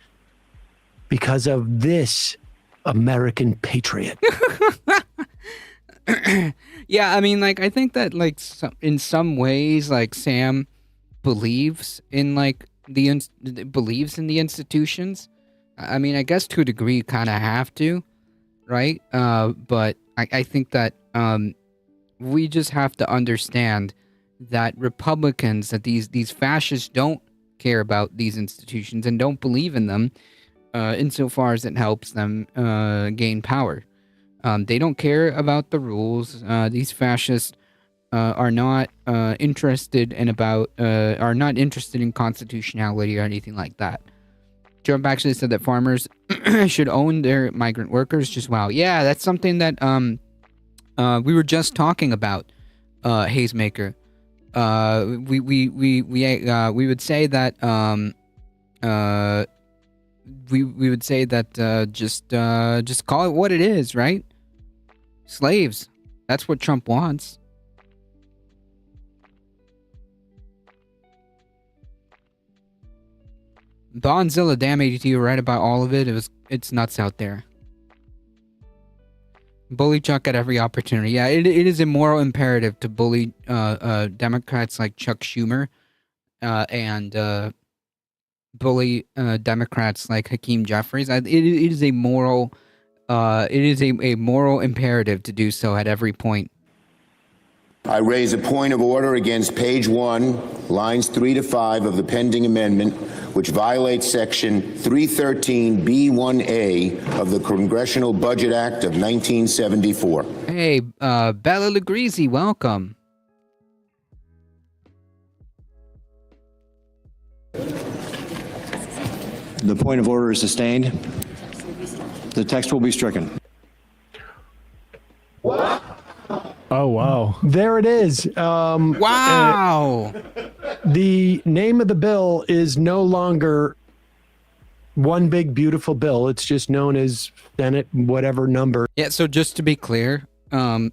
Because of this American patriot. Yeah, I mean, like, I think that, like, in some ways, like, Sam believes in, like, believes in the institutions. I mean, I guess to a degree you kind of have to, right? But I think that we just have to understand that Republicans, that these fascists don't care about these institutions and don't believe in them insofar as it helps them gain power. They don't care about the rules. These fascists are not interested in constitutionality or anything like that. Trump actually said that farmers should own their migrant workers. Just wow, yeah, that's something that we were just talking about. Hazemaker. We would say that we would say that just call it what it is, right? Slaves. That's what Trump wants. Bonzilla, damn ADT, you're right about all of it. It's nuts out there. Bully Chuck at every opportunity. Yeah, it is a moral imperative to bully Democrats like Chuck Schumer and bully Democrats like Hakeem Jeffries. It is a moral imperative to do so at every point. I raise a point of order against page 1, lines 3 to 5 of the pending amendment, which violates section 313B1A of the Congressional Budget Act of 1974. Hey, Bella Legreasy, welcome. The point of order is sustained. The text will be stricken. Oh, wow. There it is. Wow. The name of the bill is no longer one big beautiful bill. It's just known as Senate whatever number. Yeah, so just to be clear, I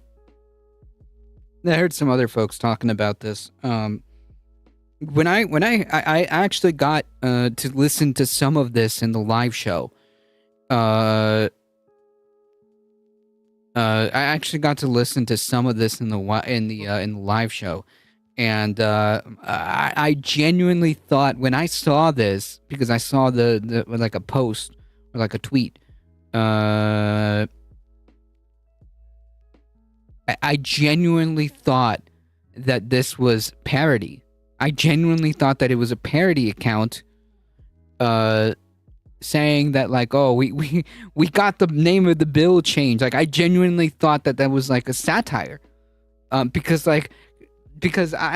heard some other folks talking about this. When I actually got to listen to some of this in the live show. I actually got to listen to some of this in the live show, and I genuinely thought when I saw this, because I saw the like a post or like a tweet, I genuinely thought that this was parody. I genuinely thought that it was a parody account, saying that like, oh, we got the name of the bill changed. Like, I genuinely thought that was like a satire, because I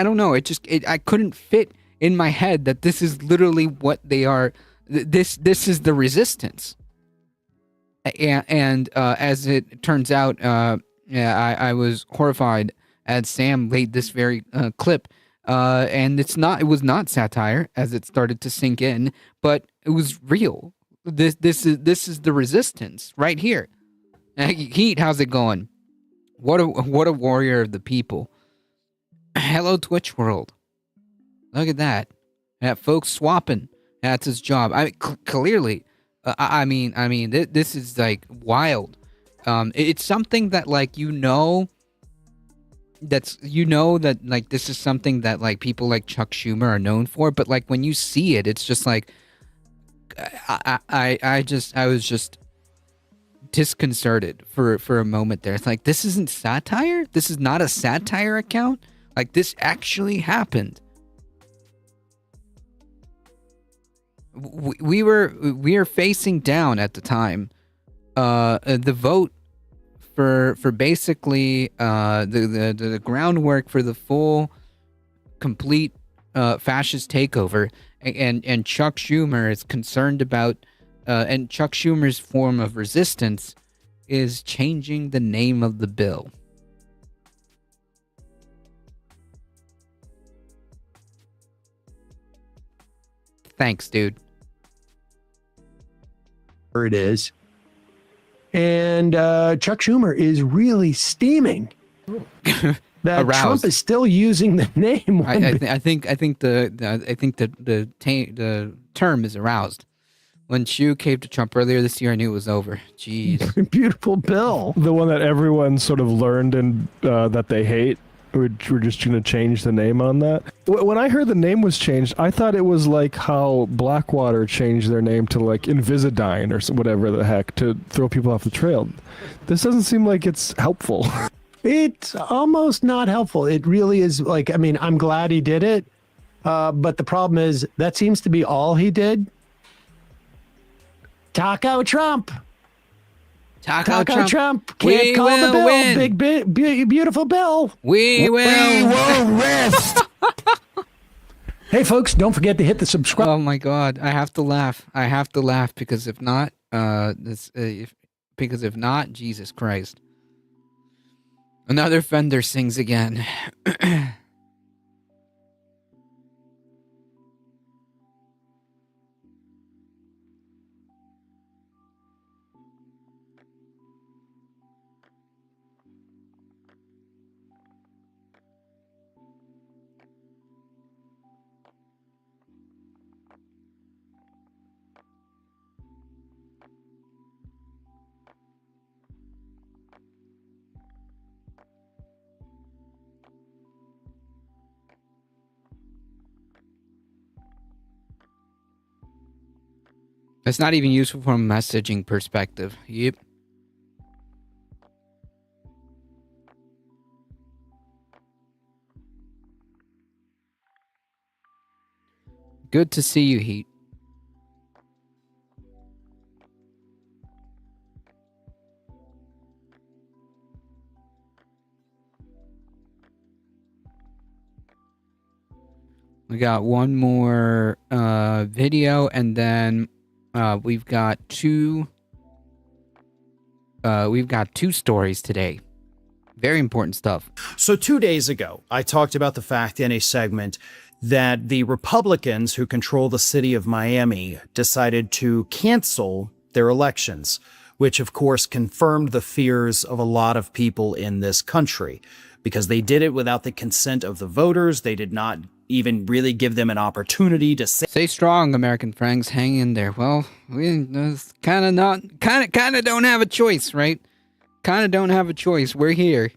don't know, I couldn't fit in my head that this is literally what they are. This is the resistance, and as it turns out, I was horrified as Sam laid this very clip. And it was not satire as it started to sink in, but it was real. This is the resistance right here. Heat, how's it going? What a warrior of the people. Hello, Twitch world. Look at that. That folks swapping. That's his job. Clearly. This is like wild. It's something that like that like this is something that like people like Chuck Schumer are known for, but like when you see it, it's just like I was just disconcerted for a moment there. It's like, this isn't satire? This is not a satire account? Like, this actually happened. We were facing down at the time the vote for basically the groundwork for the full complete fascist takeover, and Chuck Schumer is concerned about and Chuck Schumer's form of resistance is changing the name of the bill. Thanks, dude. It is. And Chuck Schumer is really steaming that Aroused. Trump is still using the name. I think the term is aroused. When Shu caved to Trump earlier this year, I knew it was over. Jeez. Beautiful bill. The one that everyone sort of learned and that they hate. We're just going to change the name on that. When I heard the name was changed, I thought it was like how Blackwater changed their name to like Invisidyne or whatever the heck to throw people off the trail. This doesn't seem like it's helpful. It's almost not helpful. It really is like, I mean, I'm glad he did it. But the problem is that seems to be all he did. Taco Trump. Taco Trump. Can't call the bill. Win. Big, beautiful bill. We will rest. Hey, folks, don't forget to hit the subscribe. Oh my God, I have to laugh. I have to laugh because if not, if not, Jesus Christ. Another Fender sings again. It's not even useful from a messaging perspective. Yep. Good to see you, Heat. We got one more video, and then we've got two stories today. Very important stuff. So 2 days ago, I talked about the fact in a segment that the Republicans who control the city of Miami decided to cancel their elections, which of course confirmed the fears of a lot of people in this country, because they did it without the consent of the voters. They did not even really give them an opportunity to say. Stay strong, American friends. Hang in there. Well, we kind of don't have a choice, right? Kind of don't have a choice. We're here.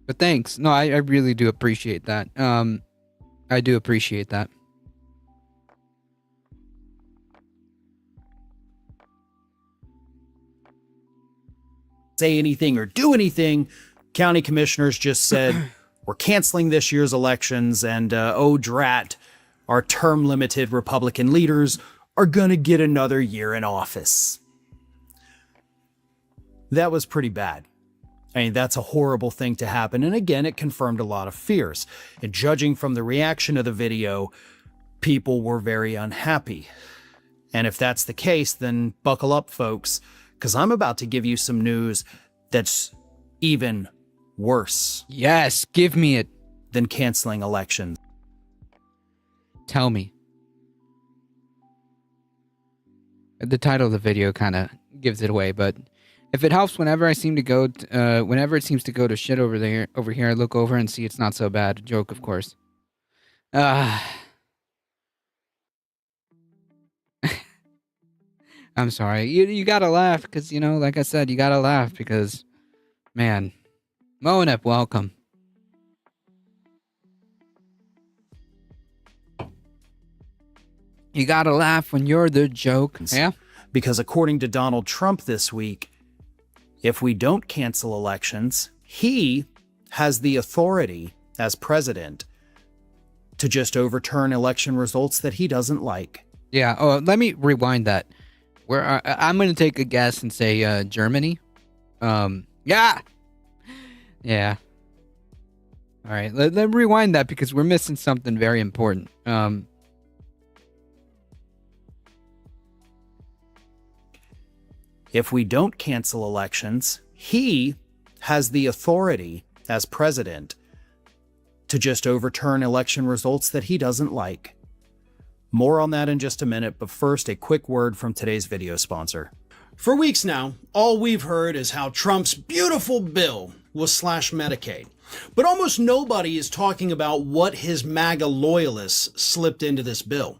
But thanks. No, I really do appreciate that. I do appreciate that. Say anything or do anything. County commissioners just said, we're canceling this year's elections, and oh drat, our term-limited Republican leaders are gonna get another year in office. That was pretty bad. I mean, that's a horrible thing to happen, and again, it confirmed a lot of fears. And judging from the reaction of the video, people were very unhappy. And if that's the case, then buckle up, folks, because I'm about to give you some news that's even worse. Yes, give me it. Than canceling elections. Tell me. The title of the video kind of gives it away, but if it helps, whenever it seems to go to shit over here, I look over and see it's not so bad. Joke, of course. I'm sorry. You gotta laugh because, like I said, you gotta laugh because, man, Monep, welcome. You gotta laugh when you're the joke. Yeah? Because according to Donald Trump this week, if we don't cancel elections, he has the authority as president to just overturn election results that he doesn't like. Yeah. Oh, let me rewind that. I'm going to take a guess and say Germany. Yeah. Yeah. All right. Let me rewind that because we're missing something very important. if we don't cancel elections, he has the authority as president to just overturn election results that he doesn't like. More on that in just a minute, but first, a quick word from today's video sponsor. For weeks now, all we've heard is how Trump's beautiful bill will slash Medicaid. But almost nobody is talking about what his MAGA loyalists slipped into this bill.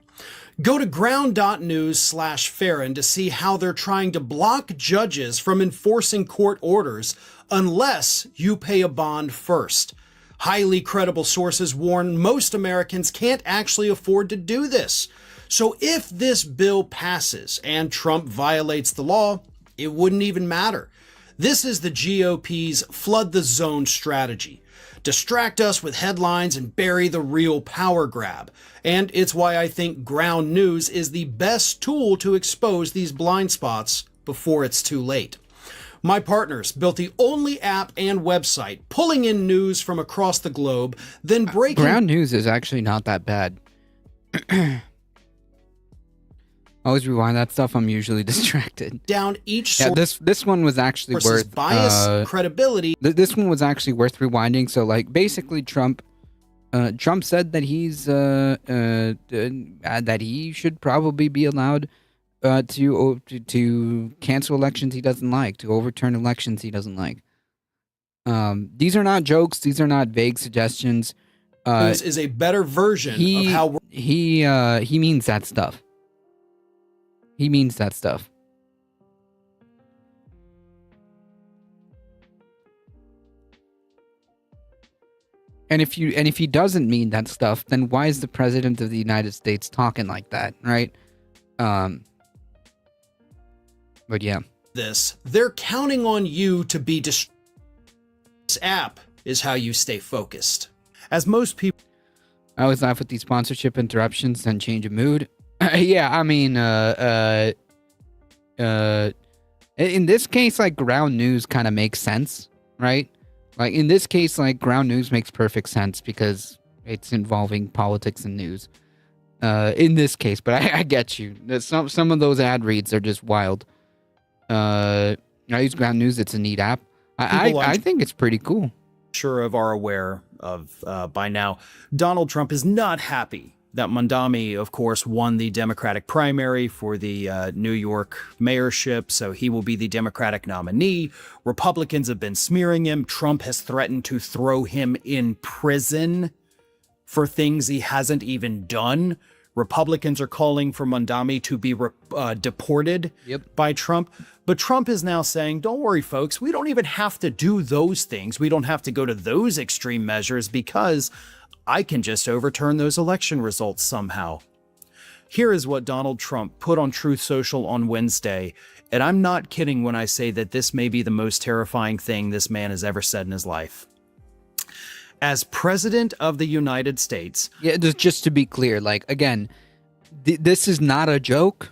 Go to ground.news/Farron to see how they're trying to block judges from enforcing court orders unless you pay a bond first. Highly credible sources warn most Americans can't actually afford to do this. So if this bill passes and Trump violates the law, it wouldn't even matter. This is the GOP's flood the zone strategy. Distract us with headlines and bury the real power grab. And it's why I think Ground News is the best tool to expose these blind spots before it's too late. My partners built the only app and website pulling in news from across the globe, then breaking... Ground News is actually not that bad. Always rewind that stuff. I'm usually distracted. Down each Yeah, this one was actually worth bias, credibility. This one was actually worth rewinding. So, like, basically, Trump said that he's that he should probably be allowed to cancel elections he doesn't like, to overturn elections he doesn't like. These are not jokes. These are not vague suggestions. This is a better version of how he means that stuff. He means that stuff. And if he doesn't mean that stuff, then why is the president of the United States talking like that, right? But yeah. They're counting on you to be This app is how you stay focused. As most people... I always laugh with these sponsorship interruptions and change of mood. Yeah, I mean, in this case, like, Ground News kind of makes sense, right? Like, in this case, like, Ground News makes perfect sense because it's involving politics and news. In this case, but I get you. Some of those ad reads are just wild. I use Ground News. It's a neat app. I think it's pretty cool. Sure are aware of by now. Donald Trump is not happy that Mondami, of course, won the Democratic primary for the New York mayorship, so he will be the Democratic nominee. Republicans have been smearing him. Trump has threatened to throw him in prison for things he hasn't even done. Republicans are calling for Mondami to be deported by Trump. But Trump is now saying, don't worry, folks, we don't even have to do those things. We don't have to go to those extreme measures because I can just overturn those election results somehow. Here is what Donald Trump put on Truth Social on Wednesday, and I'm not kidding when I say that this may be the most terrifying thing this man has ever said in his life. As President of the United States... Yeah, just to be clear, like, again, this is not a joke.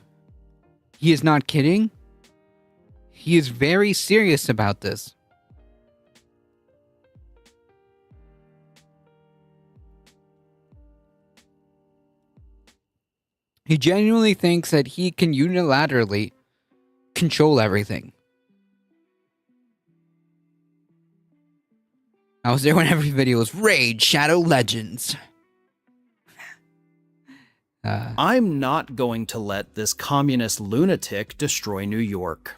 He is not kidding. He is very serious about this. He genuinely thinks that he can unilaterally control everything. I was there when every video was Raid Shadow Legends. I'm not going to let this communist lunatic destroy New York.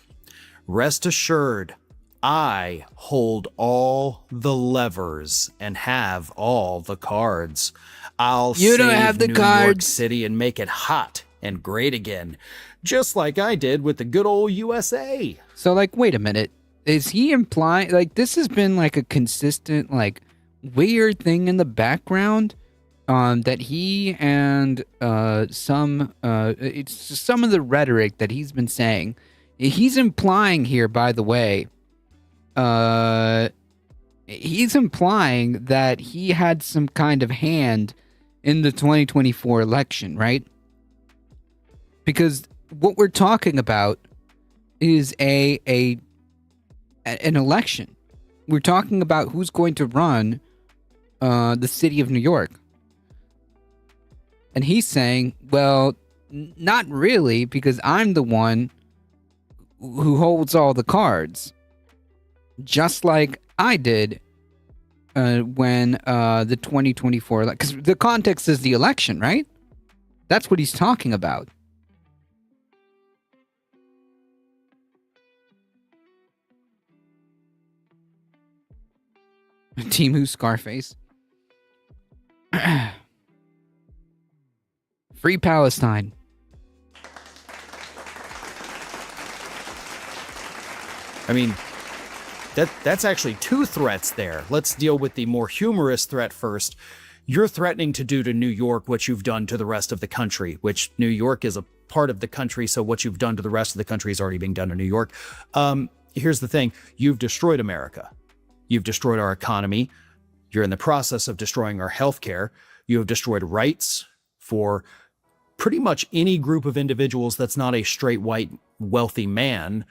Rest assured, I hold all the levers and have all the cards. I'll You don't save have the New York cards. City and make it hot and great again, just like I did with the good old USA. So, like, wait a minute. Is he implying, like, this has been, like, a consistent, like, weird thing in the background, that he and, some of the rhetoric that he's been saying, he's implying here, by the way, he's implying that he had some kind of hand in the 2024 election, right? Because what we're talking about is an election. We're talking about who's going to run the city of New York. And he's saying, well, not really, because I'm the one who holds all the cards, just like I did when the 2024, because the context is the election, right? That's what he's talking about. Timu Scarface. Free Palestine. I mean, that's actually two threats there. Let's deal with the more humorous threat first. You're threatening to do to New York what you've done to the rest of the country, which New York is a part of the country, so what you've done to the rest of the country is already being done to New York. Here's the thing. You've destroyed America. You've destroyed our economy. You're in the process of destroying our healthcare. You have destroyed rights for pretty much any group of individuals that's not a straight white wealthy man.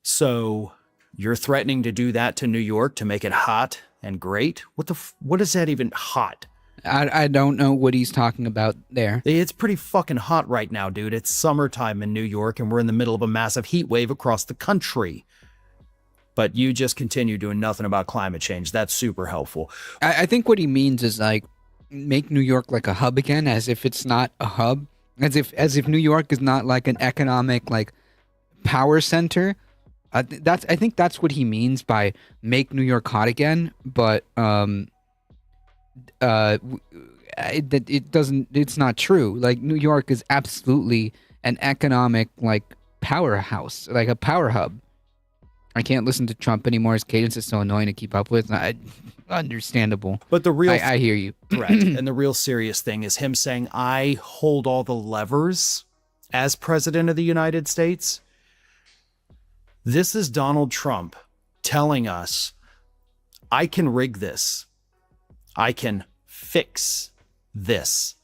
So you're threatening to do that to New York to make it hot and great? What is that even hot? I don't know what he's talking about there. It's pretty fucking hot right now, dude. It's summertime in New York and we're in the middle of a massive heat wave across the country. But you just continue doing nothing about climate change. That's super helpful. I think what he means is like make New York like a hub again, as if it's not a hub, as if New York is not like an economic like power center. I think that's what he means by make New York hot again. But it's not true. Like New York is absolutely an economic like powerhouse, like a power hub. I can't listen to Trump anymore. His cadence is so annoying to keep up with. Understandable. But the real I hear you. threat and the real serious thing is him saying, I hold all the levers as president of the United States. This is Donald Trump telling us, I can rig this. I can fix this.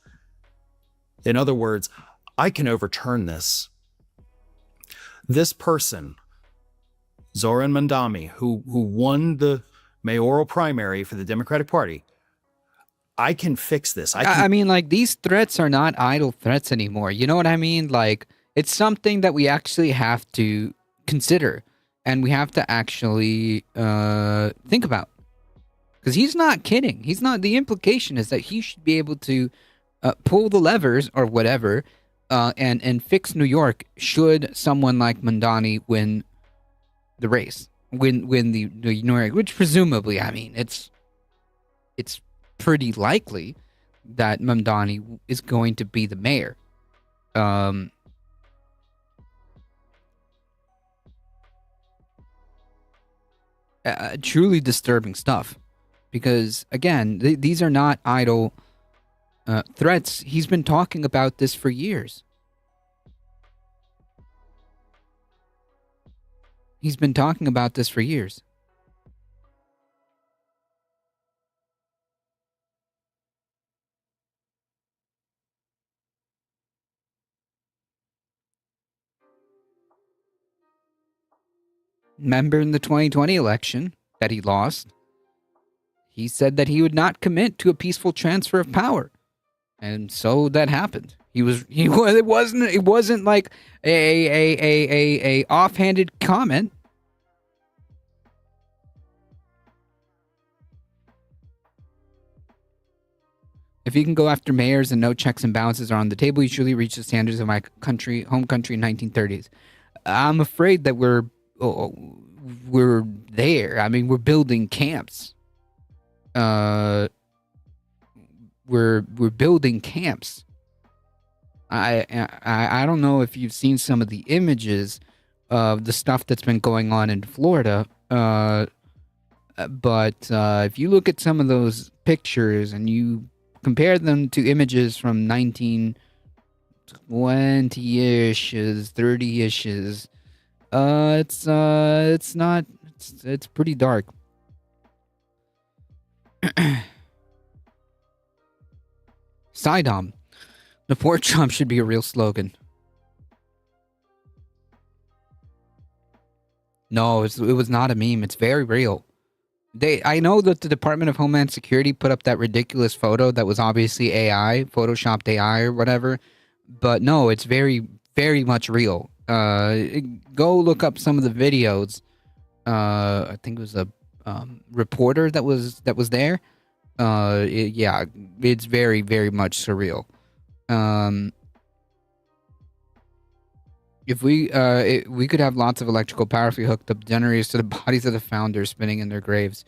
In other words, I can overturn this. This person, Zoran Mandami, who won the mayoral primary for the Democratic Party, I can fix this. I mean, like, these threats are not idle threats anymore. You know what I mean? Like, it's something that we actually have to consider and we have to actually think about. Because he's not kidding. He's not. The implication is that he should be able to pull the levers or whatever and fix New York should someone like Mandani win the race, win the New York, which presumably, I mean, it's pretty likely that Mamdani is going to be the mayor. Truly disturbing stuff, because again, these are not idle threats. He's been talking about this for years. He's been talking about this for years. Remember in the 2020 election that he lost, he said that he would not commit to a peaceful transfer of power. And so that happened. It wasn't like a offhanded comment. If you can go after mayors and no checks and balances are on the table, you surely reach the standards of my home country in 1930s. I'm afraid that we're there. I mean, we're building camps. We're building camps. I don't know if you've seen some of the images of the stuff that's been going on in Florida, but if you look at some of those pictures and you compare them to images from 1920-ish, 30-ishes, it's pretty dark. Sidom. Support Trump should be a real slogan. No, it was not a meme. It's very real. I know that the Department of Homeland Security put up that ridiculous photo that was obviously AI, photoshopped AI or whatever. But no, it's very, very much real. Go look up some of the videos. I think it was a reporter that was there. Yeah, it's very, very much surreal. If we could have lots of electrical power if we hooked up generators to the bodies of the founders spinning in their graves.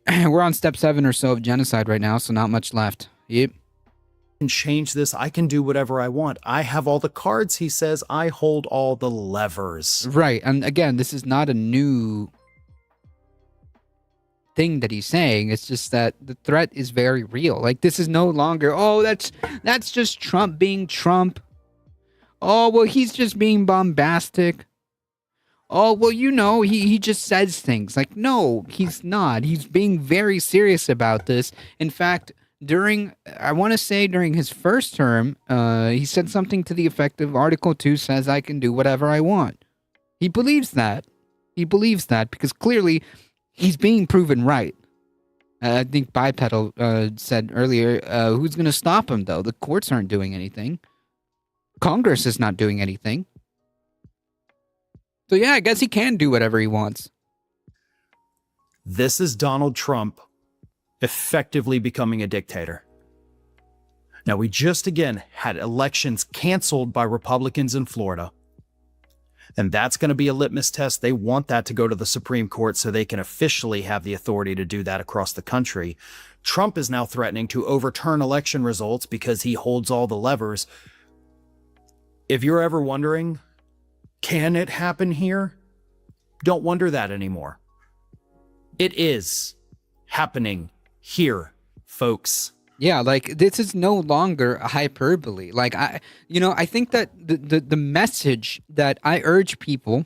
We're on step 7 or so of genocide right now, so not much left. Yep. Can change this. I can do whatever I want. I have all the cards, he says. I hold all the levers. Right. And again, this is not a new thing that he's saying. It's just that the threat is very real. Like, this is no longer, oh, that's just Trump being Trump. Oh, well, he's just being bombastic. Oh, well, you know, he just says things. Like, no, he's not. He's being very serious about this. In fact, I want to say during his first term, he said something to the effect of Article 2 says I can do whatever I want. He believes that. He believes that because clearly he's being proven right. I think Bipedal said earlier, who's going to stop him, though? The courts aren't doing anything. Congress is not doing anything. So yeah, I guess he can do whatever he wants. This is Donald Trump effectively becoming a dictator. Now, we just again had elections canceled by Republicans in Florida. And that's going to be a litmus test. They want that to go to the Supreme Court so they can officially have the authority to do that across the country. Trump is now threatening to overturn election results because he holds all the levers. If you're ever wondering, can it happen here? Don't wonder that anymore. It is happening here, folks. Yeah, like, this is no longer a hyperbole. Like, I think that the message that I urge people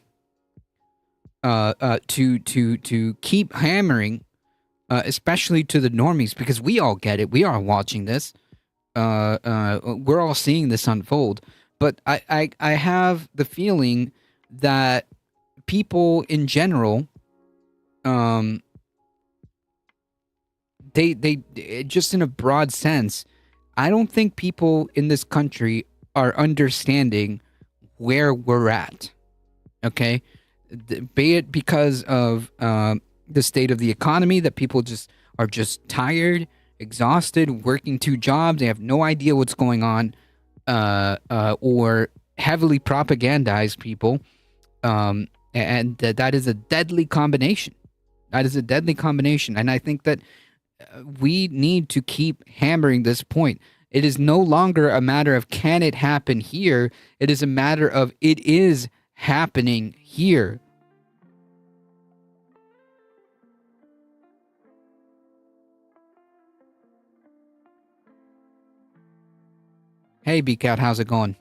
to keep hammering, especially to the normies, because we all get it. We are watching this. We're all seeing this unfold. But I have the feeling that people in general, they just in a broad sense, I don't think people in this country are understanding where we're at. Okay, be it because of the state of the economy, that people are just tired, exhausted, working 2 jobs, they have no idea what's going on. Or heavily propagandize people, and that is a deadly combination. That is a deadly combination, and I think that we need to keep hammering this point. It is no longer a matter of can it happen here. It is a matter of it is happening here. Hey, BCat, how's it going?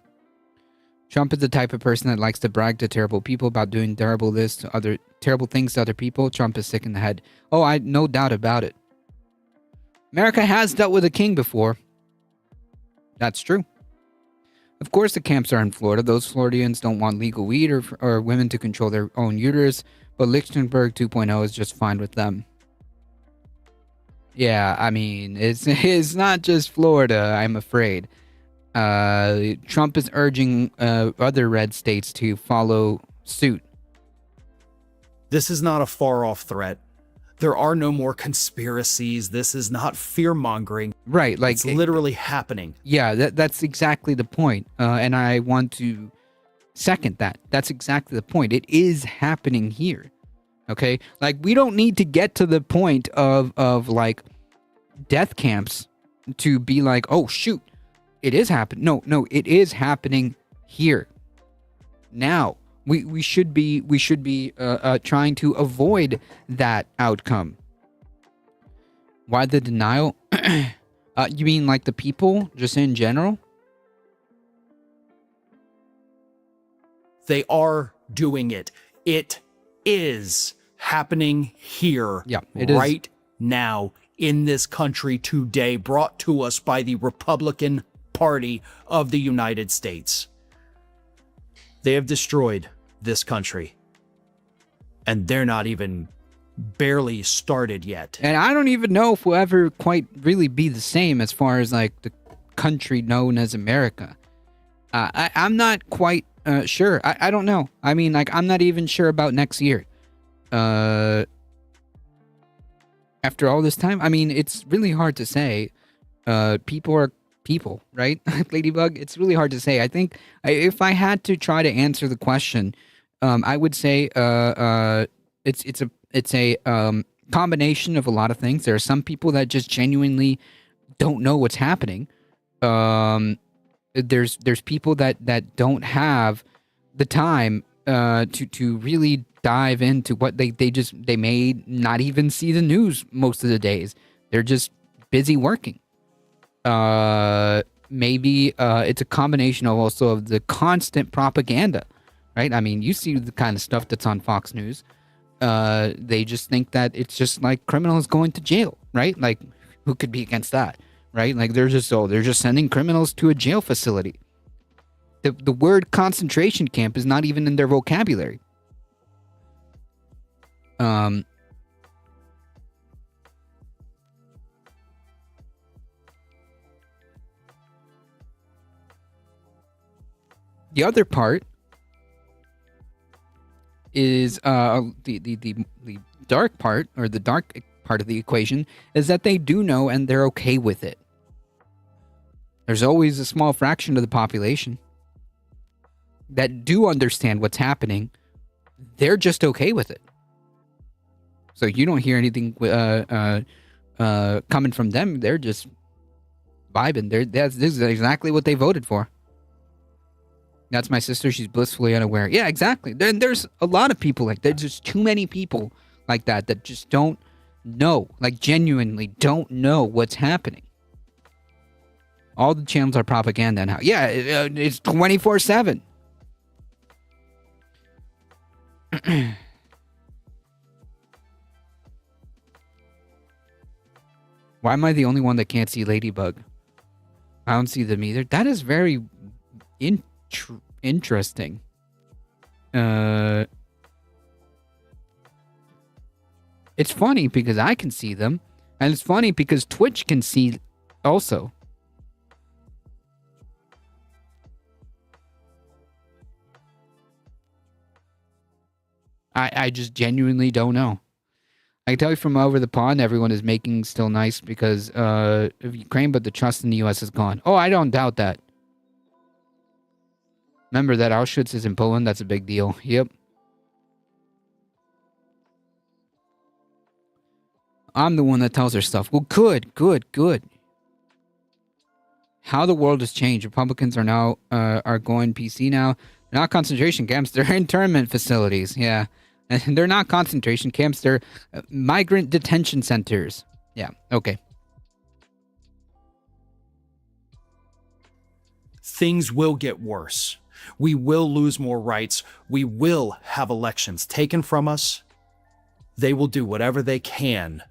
Trump is the type of person that likes to brag to terrible people about doing terrible things to other people. Trump is sick in the head. Oh, I no doubt about it. America has dealt with a king before. That's true. Of course, the camps are in Florida. Those Floridians don't want legal weed or women to control their own uterus, but Lichtenberg 2.0 is just fine with them. Yeah, I mean, it's not just Florida, I'm afraid. Trump is urging other red states to follow suit. This is not a far-off threat. There are no more conspiracies. This is not fear-mongering. Right, like it's literally happening. Yeah, that's exactly the point. And I want to second that. That's exactly the point. It is happening here. Okay? Like, we don't need to get to the point of like death camps to be like, oh shoot, it is happening. No, it is happening here. Now, we should be trying to avoid that outcome. Why the denial? You mean like the people, just in general? They are doing it. It is happening here. Yeah, it right now in this country today, brought to us by the Republican Party of the United States. They have destroyed this country, and they're not even barely started yet. And I don't even know if we'll ever quite really be the same as far as like the country known as America. I'm not quite Sure. I don't know. I mean, like, I'm not even sure about next year. After all this time, I mean, it's really hard to say. People are people, right? Ladybug, it's really hard to say. I think if I had to try to answer the question, I would say it's a combination of a lot of things. There are some people that just genuinely don't know what's happening. There's people that don't have the time to really dive into what they may not even see the news most of the days. They're just busy working. Maybe it's a combination of also of the constant propaganda, right? I mean, you see the kind of stuff that's on Fox News. They just think that it's just like criminals going to jail, right? Like, who could be against that, right? Like, they're just sending criminals to a jail facility. The word concentration camp is not even in their vocabulary. The other part is the dark part, or the dark part of the equation, is that they do know and they're okay with it. There's always a small fraction of the population that do understand what's happening. They're just okay with it. So you don't hear anything coming from them. They're just vibing. This is exactly what they voted for. That's my sister. She's blissfully unaware. Yeah, exactly. Then there's a lot of people like that. There's just too many people like that just don't know, like genuinely don't know what's happening. All the channels are propaganda now. Yeah, it's 24/7. Why am I the only one that can't see Ladybug? I don't see them either. That is very interesting. It's funny because I can see them, and it's funny because Twitch can see also. I just genuinely don't know. I can tell you from over the pond, everyone is making still nice because of Ukraine, but the trust in the U.S. is gone. Oh, I don't doubt that. Remember that Auschwitz is in Poland. That's a big deal. Yep. I'm the one that tells her stuff. Well, good. How the world has changed. Republicans are now are going PC now. They're not concentration camps. They're internment facilities. Yeah. And they're not concentration camps. They're migrant detention centers. Yeah. Okay. Things will get worse. We will lose more rights. We will have elections taken from us. They will do whatever they can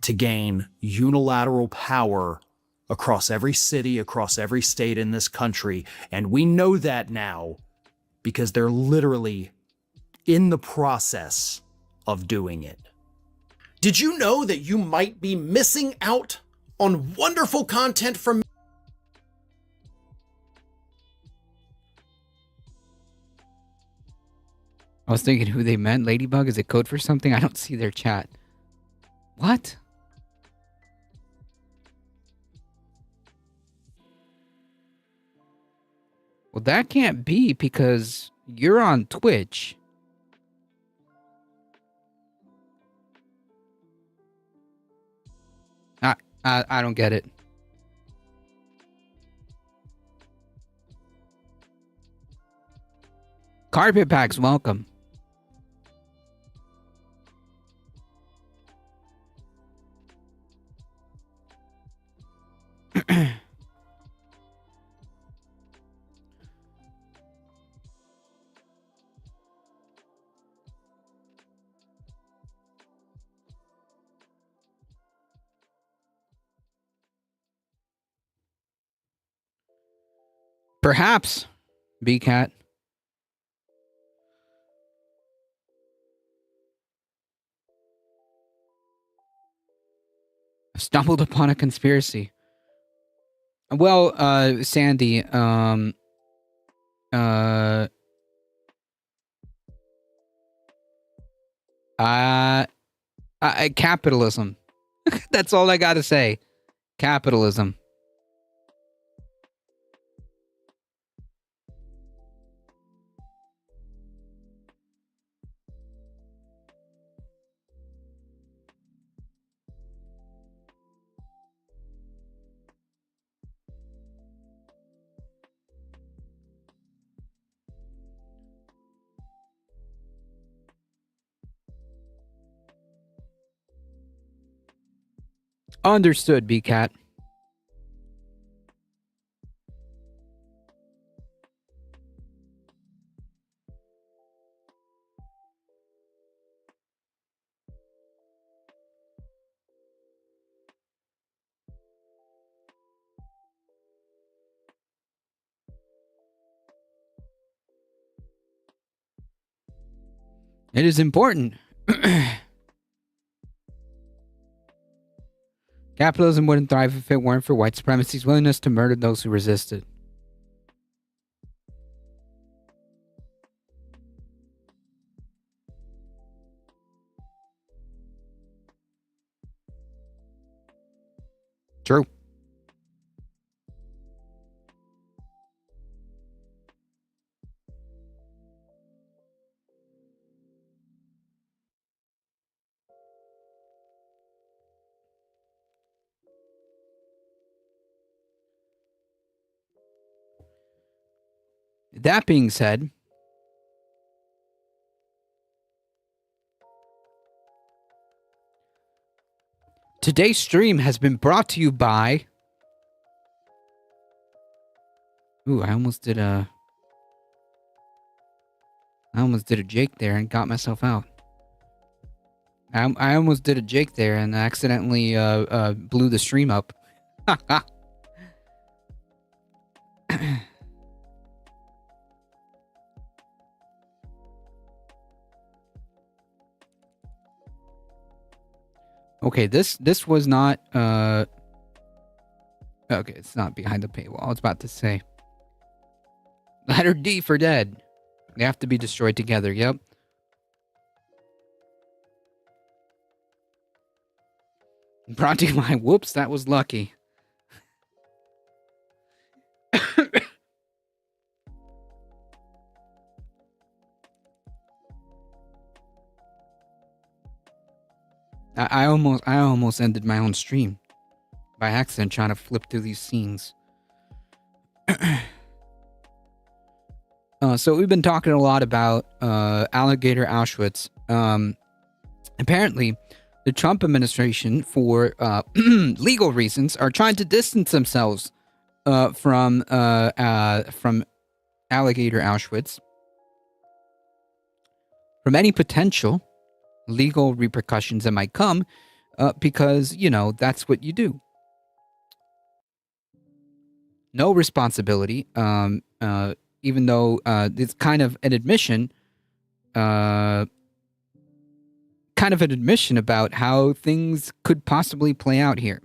to gain unilateral power across every city, across every state in this country. And we know that now because they're literally in the process of doing it. Did you know that you might be missing out on wonderful content from I was thinking who they meant. Ladybug, is it code for something? I don't see their chat. What? Well, that can't be because you're on Twitch. I don't get it. Carpet Packs, welcome. Perhaps, B-Cat. Stumbled upon a conspiracy. Well, Sandy, Capitalism. That's all I gotta say. Capitalism. Understood, B-Cat. It is important. Capitalism wouldn't thrive if it weren't for white supremacy's willingness to murder those who resisted. True. That being said, today's stream has been brought to you by... Ooh, I almost did a Jake there and got myself out. I almost did a Jake there and accidentally blew the stream up. Okay, this was not okay, it's not behind the paywall. I was about to say. Letter D for dead. They have to be destroyed together, yep. Brought to you by whoops, that was lucky. I almost ended my own stream by accident trying to flip through these scenes. So we've been talking a lot about Alligator Auschwitz. Apparently, the Trump administration, for legal reasons, are trying to distance themselves from Alligator Auschwitz from any potential legal repercussions that might come, because, you know, that's what you do. No responsibility, even though it's kind of an admission, about how things could possibly play out here.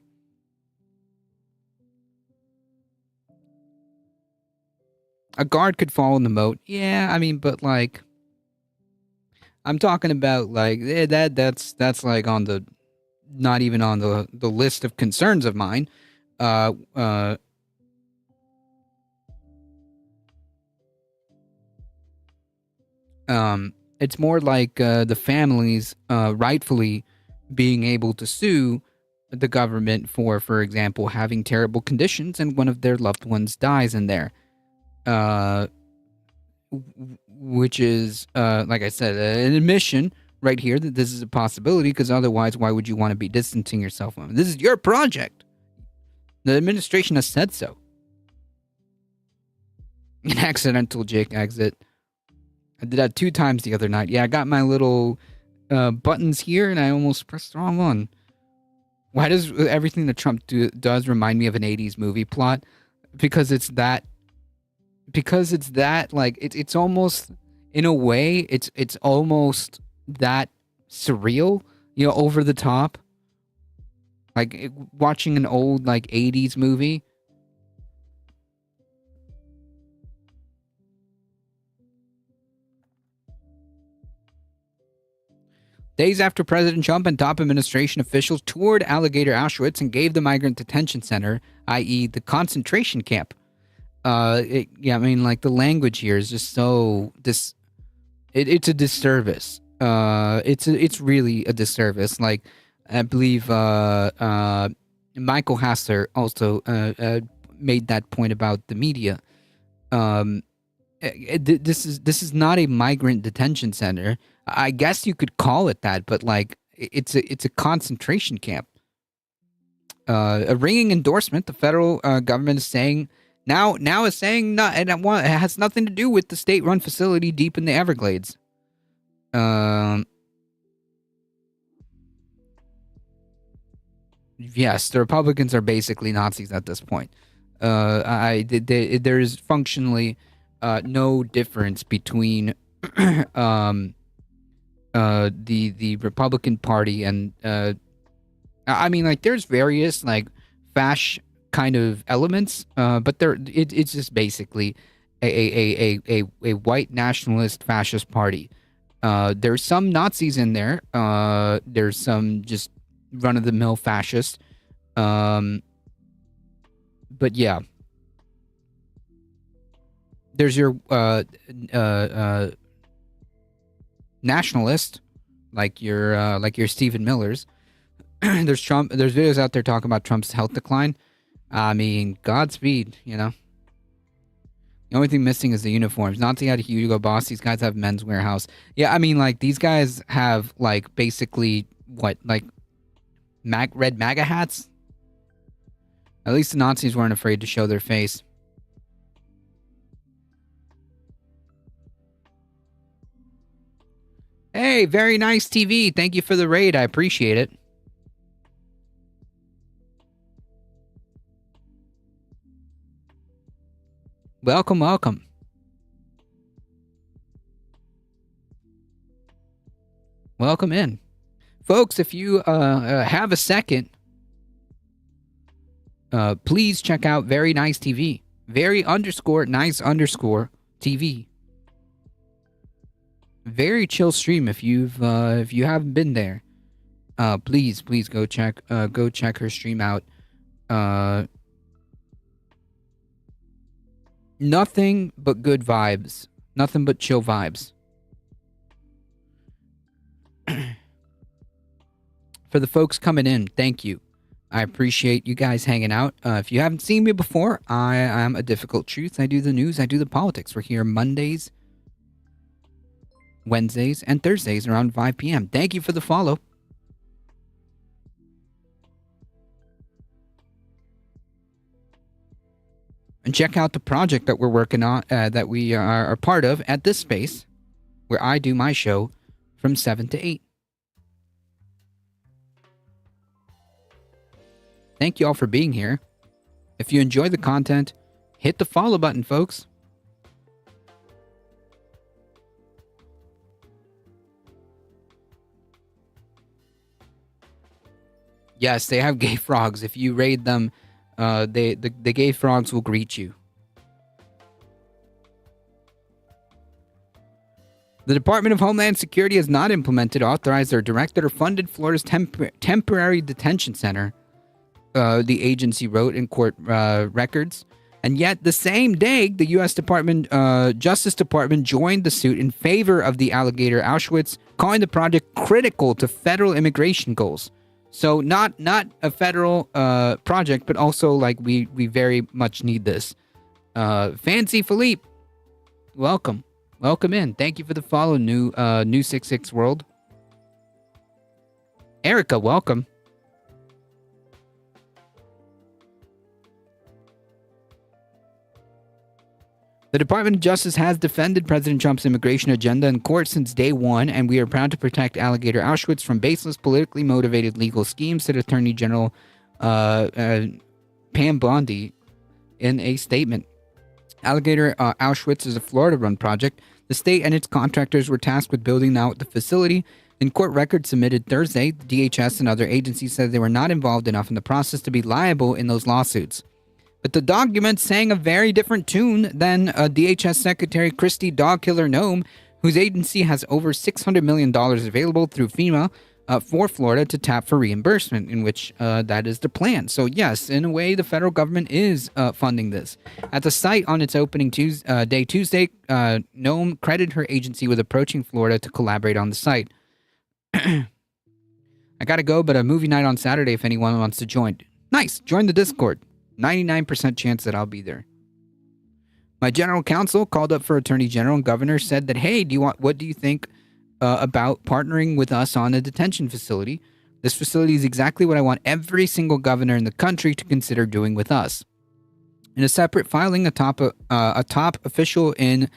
A guard could fall in the moat. Yeah, I mean, but like, I'm talking about like that's like on the, not even on the list of concerns of mine. It's more like the families rightfully being able to sue the government for example, having terrible conditions and one of their loved ones dies in there. Which is, like I said, an admission right here that this is a possibility, because otherwise, why would you want to be distancing yourself from it? This is your project. The administration has said so. An accidental Jake exit. I did that 2 times the other night. Yeah, I got my little buttons here, and I almost pressed the wrong one. Why does everything that Trump does remind me of an 80s movie plot? Because it's that like it's almost, in a way, it's almost that surreal, you know, over the top, like watching an old like 80s movie. Days after President Trump and top administration officials toured Alligator Auschwitz and gave the migrant detention center, i.e. the concentration camp. I mean, like, the language here is just so... It's a disservice. It's really a disservice. Like, I believe Michael Hassler also made that point about the media. This is not a migrant detention center. I guess you could call it that, but like it's a concentration camp. A ringing endorsement. The federal government is saying now is saying not, and it has nothing to do with the state-run facility deep in the Everglades. Yes, the Republicans are basically Nazis at this point. There is functionally no difference between the Republican Party and I mean, like, there's various like fash kind of elements, but it's just basically a white nationalist fascist party. There's some Nazis in there. There's some just run-of-the-mill fascists. But yeah. There's your nationalist, like your Stephen Millers. There's Trump. There's videos out there talking about Trump's health decline. I mean, Godspeed, you know. The only thing missing is the uniforms. Nazi had a Hugo Boss. These guys have Men's Warehouse. Yeah, I mean, like, these guys have, like, basically, what, like, red MAGA hats? At least the Nazis weren't afraid to show their face. Hey, very nice TV. Thank you for the raid. I appreciate it. Welcome, welcome. Welcome in. Folks, if you have a second, please check out Very Nice TV. Very_nice_ TV. Very chill stream. If you haven't been there, please go check her stream out. Nothing but good vibes. Nothing but chill vibes. For the folks coming in, thank you. I appreciate you guys hanging out. If you haven't seen me before, I am A Difficult Truth. I do the news. I do the politics. We're here Mondays, Wednesdays, and Thursdays around 5 p.m. Thank you for the follow. And check out the project that we're working on, that we are part of at this space, where I do my show from 7 to 8. Thank you all for being here. If you enjoy the content, hit the follow button, folks. Yes, they have gay frogs. If you raid them, the gay frogs will greet you. The Department of Homeland Security has not implemented, authorized, or directed or funded Florida's temporary detention center, the agency wrote in court records. And yet, the same day, the U.S. Justice Department joined the suit in favor of the Alligator Auschwitz, calling the project critical to federal immigration goals. So not a federal project, but also like we very much need this. Fancy Philippe, welcome in. Thank you for the follow, new 66 World. Erica, welcome. The Department of Justice has defended President Trump's immigration agenda in court since day one, and we are proud to protect Alligator Auschwitz from baseless, politically motivated legal schemes, said Attorney General Pam Bondi in a statement. Alligator Auschwitz is a Florida-run project. The state and its contractors were tasked with building out the facility. In court records submitted Thursday, the DHS and other agencies said they were not involved enough in the process to be liable in those lawsuits. But the document sang a very different tune than DHS Secretary Christy Dogkiller Nome, whose agency has over $600 million available through FEMA for Florida to tap for reimbursement, in which that is the plan. So yes, in a way, the federal government is funding this. At the site on its opening Tuesday, Nome credited her agency with approaching Florida to collaborate on the site. I gotta go, but a movie night on Saturday if anyone wants to join. Nice, join the Discord. 99% chance that I'll be there. My general counsel called up for Attorney General and Governor, said that, hey, what do you think about partnering with us on a detention facility? This facility is exactly what I want every single governor in the country to consider doing with us. In a separate filing, a top official in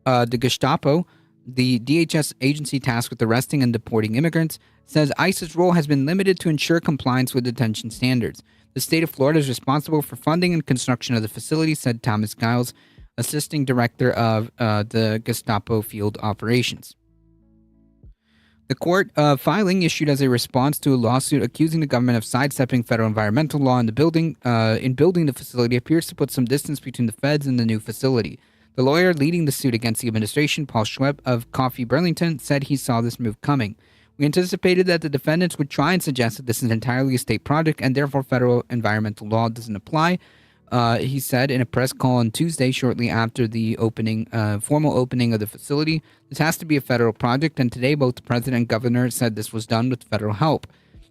the Gestapo, the DHS agency tasked with arresting and deporting immigrants, says ICE's role has been limited to ensure compliance with detention standards. The state of Florida is responsible for funding and construction of the facility, said Thomas Giles, assisting director of the Gestapo field operations. The court filing issued as a response to a lawsuit accusing the government of sidestepping federal environmental law in building the facility appears to put some distance between the feds and the new facility. The lawyer leading the suit against the administration, Paul Schweb of Coffee Burlington, said he saw this move coming. We anticipated that the defendants would try and suggest that this is entirely a state project and therefore federal environmental law doesn't apply. He said in a press call on Tuesday, shortly after the formal opening of the facility, this has to be a federal project, and today both the president and governor said this was done with federal help.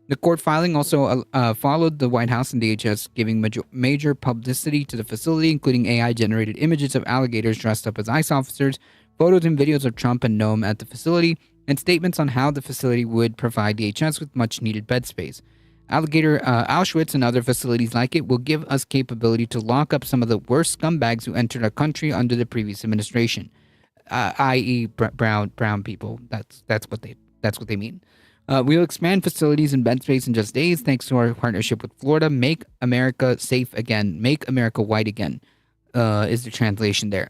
The court filing also followed the White House and DHS giving major publicity to the facility, including AI-generated images of alligators dressed up as ICE officers, photos and videos of Trump and Nome at the facility, and statements on how the facility would provide DHS with much-needed bed space. Alligator Auschwitz and other facilities like it will give us capability to lock up some of the worst scumbags who entered our country under the previous administration, i.e., brown people. That's what they mean. We will expand facilities and bed space in just days, thanks to our partnership with Florida. Make America safe again. Make America white again. Is the translation there?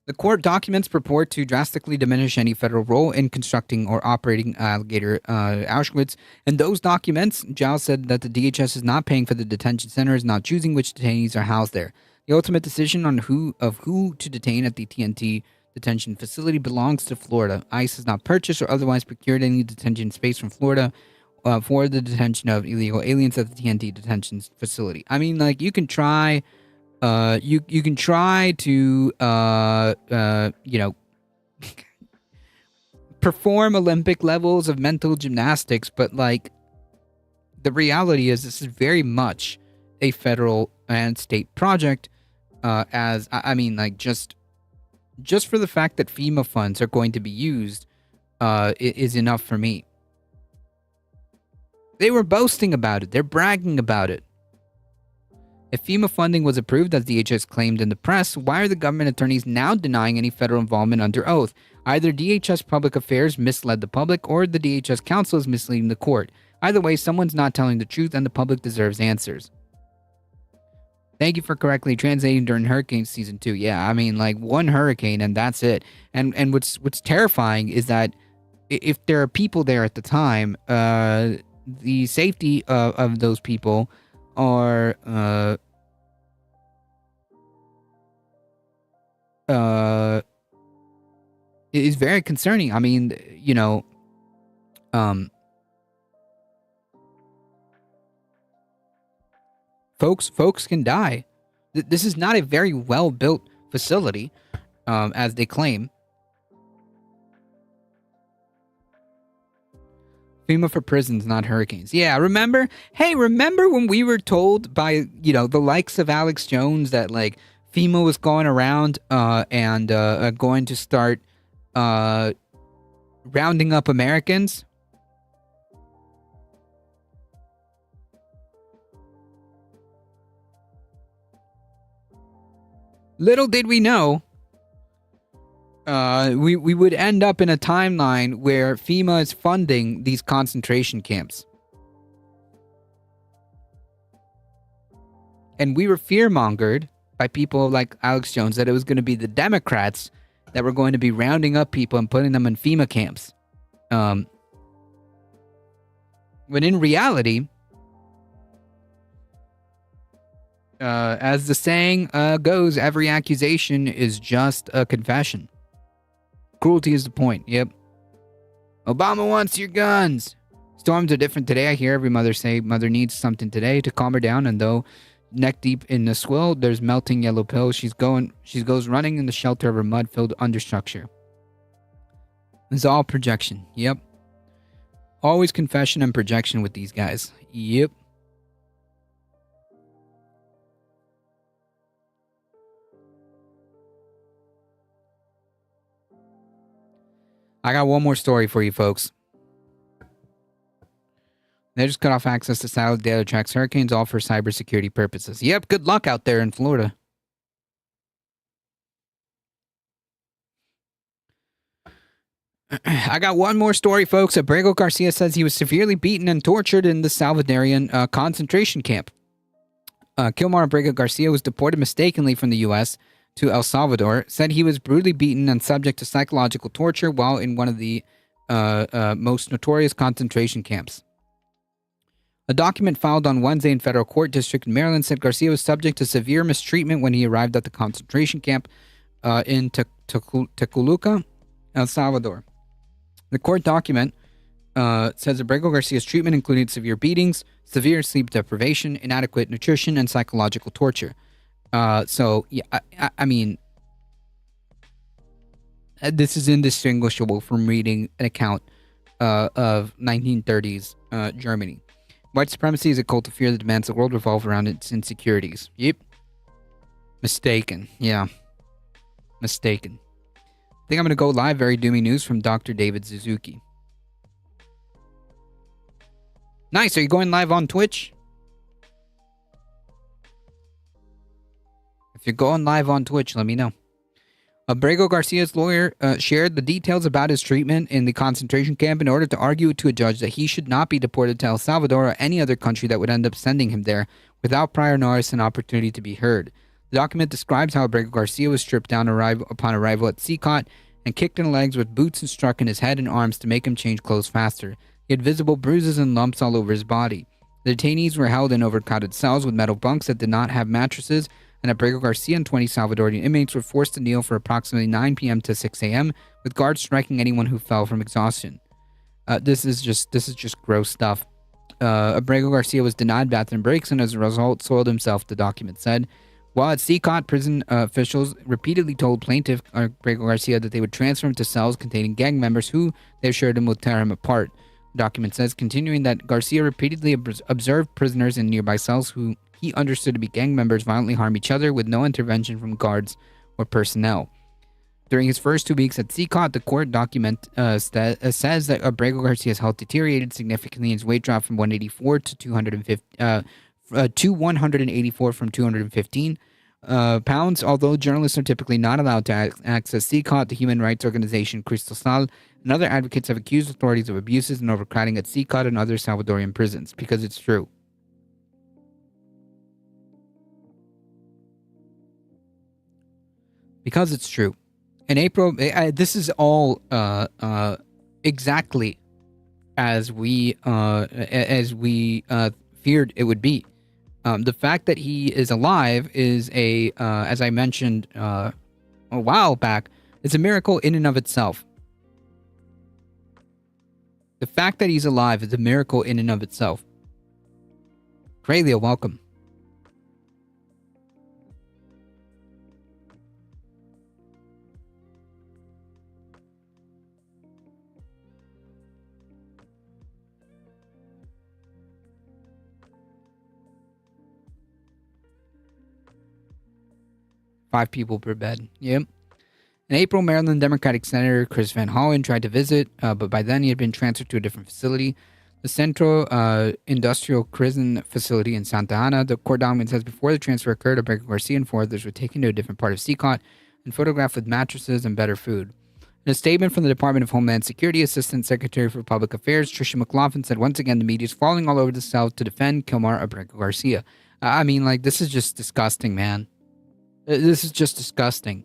The court documents purport to drastically diminish any federal role in constructing or operating Alligator Auschwitz. And those documents, Giles said that the DHS is not paying for the detention center, is not choosing which detainees are housed there. The ultimate decision on who to detain at the TNT detention facility belongs to Florida. ICE has not purchased or otherwise procured any detention space from Florida for the detention of illegal aliens at the TNT detention facility. I mean, like, you can try... you can try to perform Olympic levels of mental gymnastics, but like the reality is this is very much a federal and state project. Just for the fact that FEMA funds are going to be used is enough for me. They were boasting about it. They're bragging about it. If FEMA funding was approved, as DHS claimed in the press, why are the government attorneys now denying any federal involvement under oath? Either DHS Public Affairs misled the public, or the DHS counsel is misleading the court. Either way, someone's not telling the truth, and the public deserves answers. Thank you for correctly translating during hurricane season 2. Yeah, I mean, like, one hurricane and that's it. And what's terrifying is that if there are people there at the time, the safety of those people are is very concerning. I mean, folks can die. This is not a very well built facility, as they claim. FEMA for prisons, not hurricanes. Yeah, remember? Hey, remember when we were told by, the likes of Alex Jones that, like, FEMA was going around and going to start rounding up Americans? Little did we know, we would end up in a timeline where FEMA is funding these concentration camps. And we were fear-mongered by people like Alex Jones that it was going to be the Democrats that were going to be rounding up people and putting them in FEMA camps. When in reality, As the saying goes, every accusation is just a confession. Cruelty is the point. Yep. Obama wants your guns. Storms are different today. I hear every mother say mother needs something today to calm her down, and though neck deep in the swill, there's melting yellow pills. She goes running in the shelter of her mud-filled understructure. It's all projection. Yep. Always confession and projection with these guys. Yep. I got one more story for you folks. They just cut off access to satellite data tracks hurricanes, all for cybersecurity purposes. Yep, good luck out there in Florida. I got one more story, folks. Abrego Garcia says he was severely beaten and tortured in the Salvadorian concentration camp. Kilmar Abrego Garcia was deported mistakenly from the U.S. to El Salvador, said he was brutally beaten and subject to psychological torture while in one of the most notorious concentration camps. A document filed on Wednesday in federal court district in Maryland said Garcia was subject to severe mistreatment when he arrived at the concentration camp in Tecoluca, El Salvador. The court document says Abrego Garcia's treatment included severe beatings, severe sleep deprivation, inadequate nutrition, and psychological torture. So, yeah, I mean, this is indistinguishable from reading an account of 1930s Germany. White supremacy is a cult of fear that demands the world revolve around its insecurities. Yep. Mistaken. Yeah. Mistaken. I think I'm going to go live. Very doomy news from Dr. David Suzuki. Nice. Are you going live on Twitch? If you're going live on Twitch, let me know. Abrego Garcia's lawyer shared the details about his treatment in the concentration camp in order to argue to a judge that he should not be deported to El Salvador or any other country that would end up sending him there without prior notice and opportunity to be heard. The document describes how Abrego Garcia was stripped down upon arrival at CCOT and kicked in the legs with boots and struck in his head and arms to make him change clothes faster. He had visible bruises and lumps all over his body. The detainees were held in overcrowded cells with metal bunks that did not have mattresses, and Abrego Garcia and 20 Salvadorian inmates were forced to kneel for approximately 9 p.m. to 6 a.m., with guards striking anyone who fell from exhaustion. This is just gross stuff. Abrego Garcia was denied bathroom breaks and as a result soiled himself, the document said. While at CCOT, prison officials repeatedly told plaintiff Abrego Garcia that they would transfer him to cells containing gang members who they assured him would tear him apart. The document says, continuing that Garcia repeatedly observed prisoners in nearby cells who he understood to be gang members violently harm each other with no intervention from guards or personnel. During his first 2 weeks at CCOT, the court document says that Abrego Garcia's health deteriorated significantly and his weight dropped from 184 to 184 from 215 pounds. Although journalists are typically not allowed to access CCOT, the human rights organization Cristal Sal and other advocates have accused authorities of abuses and overcrowding at CCOT and other Salvadorian prisons, because it's true. Because it's true. In April, this is all exactly as we feared it would be. The fact that he is alive is as I mentioned a while back, it's a miracle in and of itself. The fact that he's alive is a miracle in and of itself. Kralia, welcome. Five people per bed. Yep. In April, Maryland Democratic Senator Chris Van Hollen tried to visit, but by then he had been transferred to a different facility, the Central Industrial Prison Facility in Santa Ana. The court document says before the transfer occurred, Abrego Garcia and 4 others were taken to a different part of CCOT and photographed with mattresses and better food. In a statement from the Department of Homeland Security, Assistant Secretary for Public Affairs Tricia McLaughlin said once again the media is falling all over the South to defend Kilmar Abrego Garcia. I mean, like, this is just disgusting, man. This is just disgusting.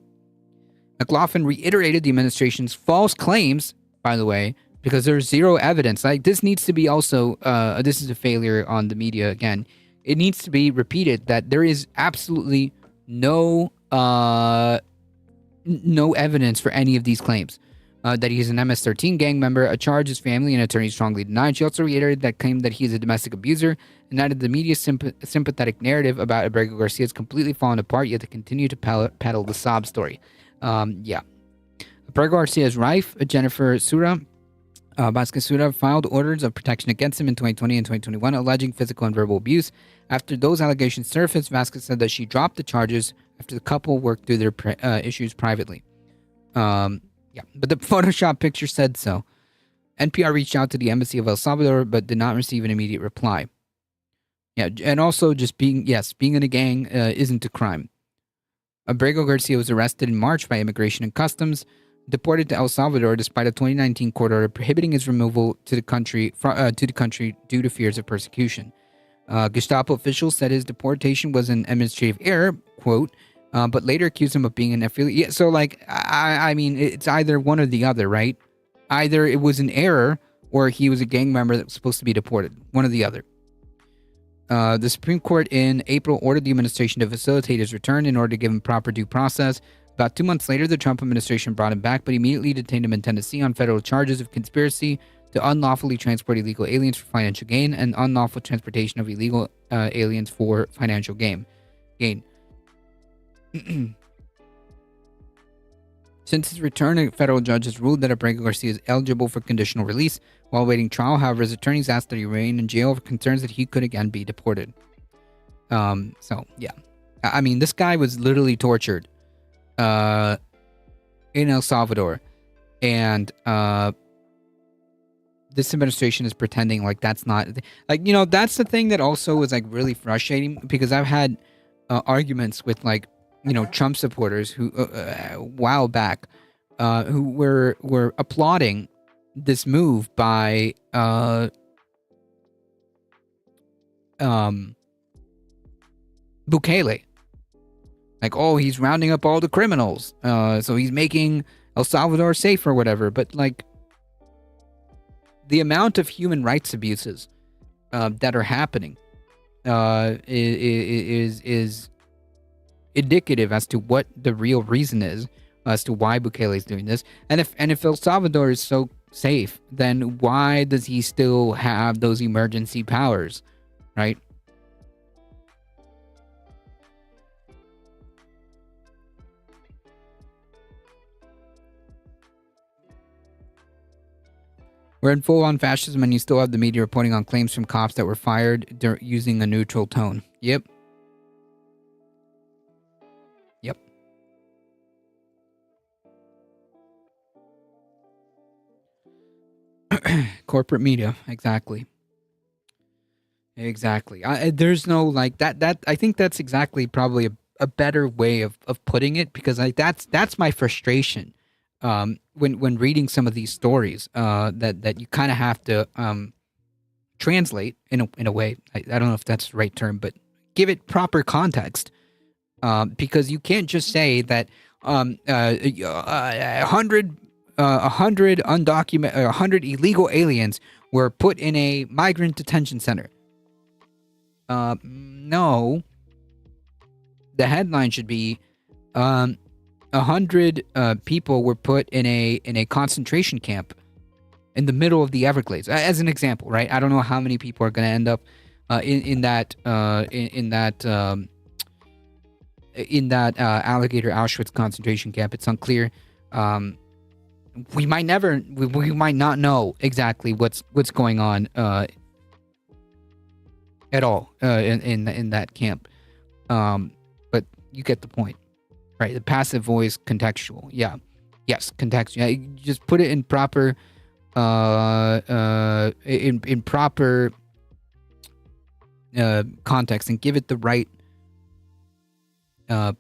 McLaughlin reiterated the administration's false claims, by the way, because there's zero evidence. Like, this needs to be also, this is a failure on the media again. it needs to be repeated that there is absolutely no evidence for any of these claims. That he is an MS-13 gang member, a charge his family and attorney strongly denied. She also reiterated that claim that he is a domestic abuser, and added the media's sympathetic narrative about Abrego Garcia has completely fallen apart, yet they continue to peddle the sob story. Yeah. Abrego Garcia's wife, Jennifer Sura, Vasquez Sura, filed orders of protection against him in 2020 and 2021, alleging physical and verbal abuse. After those allegations surfaced, Vasquez said that she dropped the charges after the couple worked through their issues privately. Yeah, but the Photoshop picture said so. NPR reached out to the embassy of El Salvador, but did not receive an immediate reply. Yeah, and also just being in a gang isn't a crime. Abrego Garcia was arrested in March by Immigration and Customs, deported to El Salvador despite a 2019 court order prohibiting his removal to the country due to fears of persecution. Gestapo officials said his deportation was an administrative error, quote, but later accused him of being an affiliate. Yeah, so, like, I mean, it's either one or the other, right? Either it was an error or he was a gang member that was supposed to be deported. One or the other. The Supreme Court in April ordered the administration to facilitate his return in order to give him proper due process. About 2 months later, the Trump administration brought him back, but immediately detained him in Tennessee on federal charges of conspiracy to unlawfully transport illegal aliens for financial gain and unlawful transportation of illegal aliens for financial gain. Since his return, a federal judge has ruled that Abrego Garcia is eligible for conditional release while awaiting trial. However, his attorneys asked that he remain in jail over concerns that he could again be deported. So, yeah. I mean, this guy was literally tortured in El Salvador. And this administration is pretending like that's not... Like, you know, that's the thing that also was, like, really frustrating, because I've had arguments with, like, you know, Trump supporters who a while back who were applauding this move by Bukele. Like, oh, he's rounding up all the criminals, so he's making El Salvador safe or whatever. But, like, the amount of human rights abuses that are happening is indicative as to what the real reason is as to why Bukele is doing this. And if El Salvador is so safe, then why does he still have those emergency powers, right? We're in full-on fascism, and you still have the media reporting on claims from cops that were fired using a neutral tone. Yep. Corporate media, exactly. There's no, like, that I think that's exactly probably a better way of putting it, because that's my frustration when reading some of these stories that you kind of have to translate in a way. I don't know if that's the right term, but give it proper context, because you can't just say that 100 undocumented, 100 illegal aliens were put in a migrant detention center. No. The headline should be 100 people were put in a concentration camp in the middle of the Everglades, as an example, right? I don't know how many people are going to end up in that Alligator Auschwitz concentration camp. It's unclear. We might not know exactly what's going on at all in that camp, but you get the point, right? The passive voice, contextual, contextual. Yeah, you just put it in proper in proper context and give it the right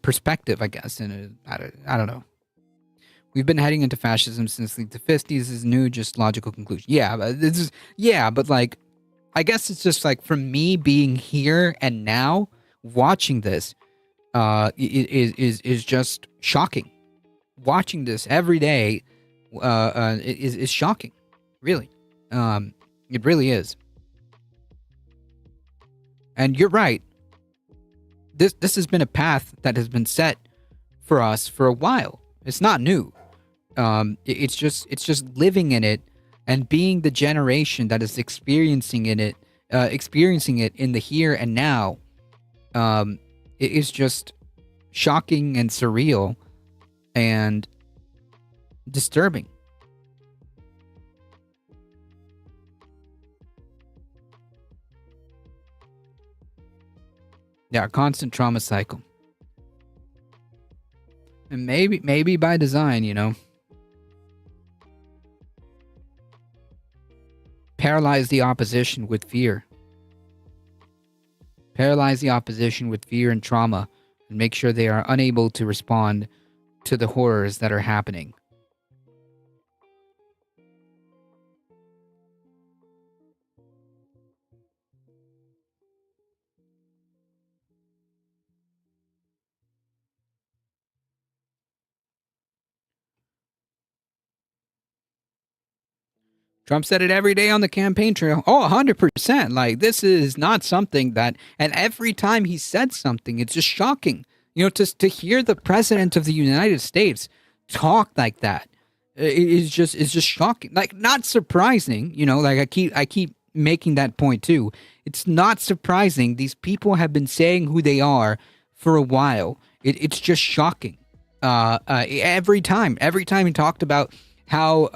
perspective, I guess. And I don't know. We've been heading into fascism since the 50s. This is new, just logical conclusion. But like, I guess it's just like, from me being here and now watching this, is just shocking. Watching this every day, is shocking. Really, it really is. And you're right. This has been a path that has been set for us for a while. It's not new. It's just living in it and being the generation that is experiencing it in the here and now. It is just shocking and surreal and disturbing. Yeah, a constant trauma cycle. And maybe by design, you know. Paralyze the opposition with fear. Paralyze the opposition with fear and trauma, and make sure they are unable to respond to the horrors that are happening. Trump said it every day on the campaign trail. Oh, 100%. Like, this is not something that, and every time he said something, it's just shocking. You know, to hear the president of the United States talk like that, it's just shocking. Like, not surprising, you know, like I keep making that point too. It's not surprising. These people have been saying who they are for a while. It's just shocking. Every time he talked about how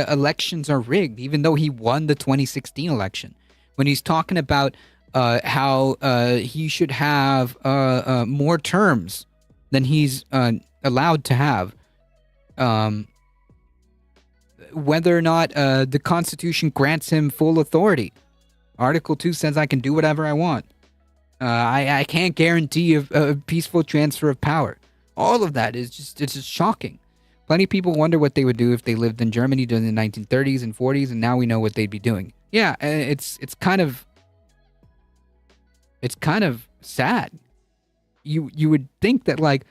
elections are rigged, even though he won the 2016 election. When he's talking about how he should have more terms than he's allowed to have, whether or not the Constitution grants him full authority. Article 2 says I can do whatever I want. I can't guarantee a peaceful transfer of power. All of that is just shocking. Plenty of people wonder what they would do if they lived in Germany during the 1930s and 40s, and now we know what they'd be doing. Yeah, it's kind of sad. You would think that, like,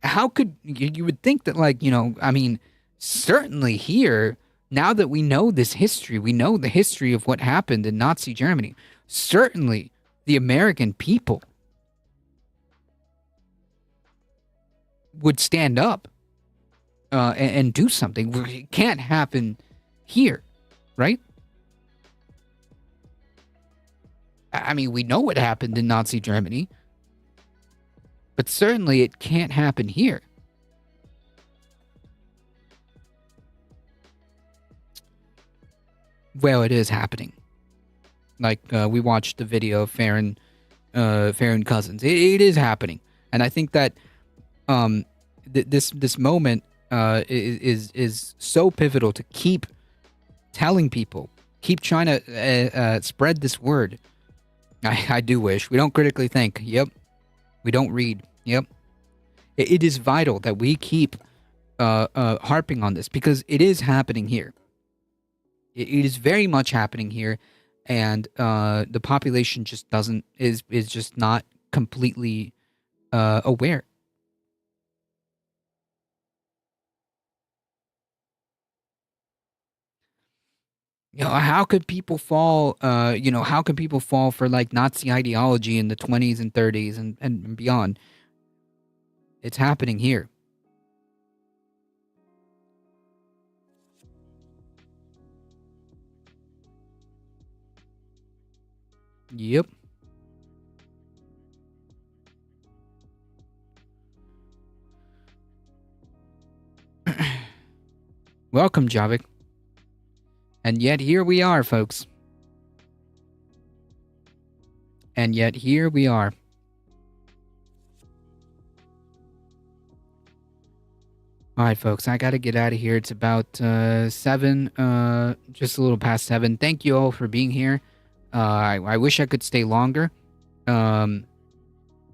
how could you would think that, like, you know, I mean, certainly here, now that we know this history, we know the history of what happened in Nazi Germany, certainly the American people would stand up and do something. It can't happen here, right? I mean, we know what happened in Nazi Germany, but certainly it can't happen here. Well, it is happening. Like, we watched the video of Farron Cousins. It is happening, and I think that this moment is so pivotal to keep telling people, keep trying to spread this word. I do wish. We don't critically think. Yep. We don't read. Yep. It is vital that we keep harping on this, because it is happening here. It is very much happening here, and the population just is just not completely aware. You know, how could people fall, how can people fall for, like, Nazi ideology in the 20s and 30s and beyond? It's happening here. Yep. Welcome, Javik. And yet here we are, folks. And yet here we are. All right, folks, I got to get out of here. It's about 7, just a little past 7. Thank you all for being here. I wish I could stay longer, but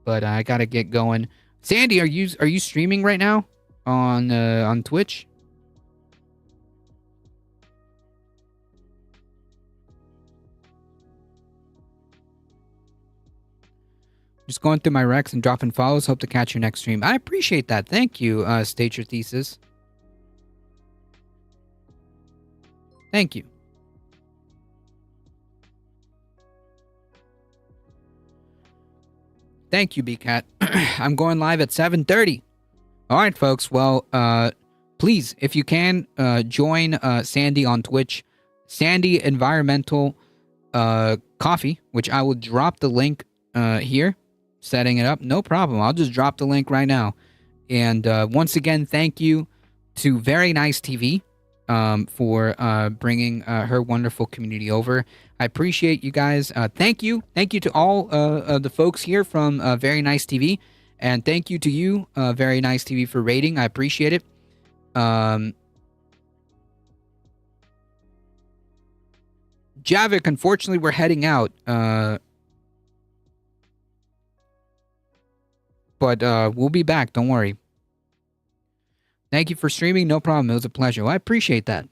I got to get going. Sandy, are you streaming right now on Twitch? Just going through my recs and dropping follows. Hope to catch your next stream. I appreciate that. Thank you, State Your Thesis. Thank you. Thank you, BCat. I'm going live at 7:30. All right, folks. Well, please, if you can, join Sandy on Twitch. Sandy Environmental Coffee, which I will drop the link here. Setting it up. No problem. I'll just drop the link right now. And once again, thank you to Very Nice TV for bringing her wonderful community over. I appreciate you guys. Thank you. Thank you to all the folks here from Very Nice TV. And thank you to you, Very Nice TV, for rating. I appreciate it. Javik, unfortunately, we're heading out. But we'll be back. Don't worry. Thank you for streaming. No problem. It was a pleasure. Well, I appreciate that.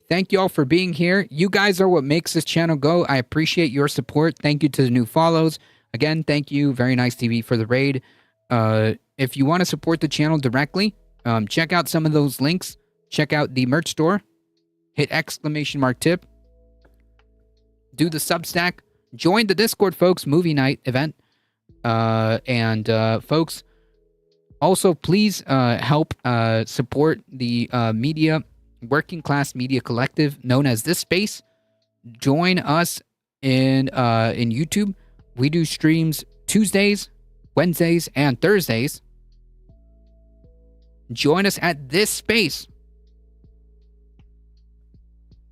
Thank you all for being here. You guys are what makes this channel go. I appreciate your support. Thank you to the new follows. Again, thank you, Very Nice TV, for the raid. If you want to support the channel directly, check out some of those links. Check out the merch store. Hit !tip. Do the Substack. Join the Discord, folks. Movie night event. Folks, also please help support the media, working class media collective known as This Space. Join us in YouTube. We do streams Tuesdays, Wednesdays, and Thursdays. Join us at This Space.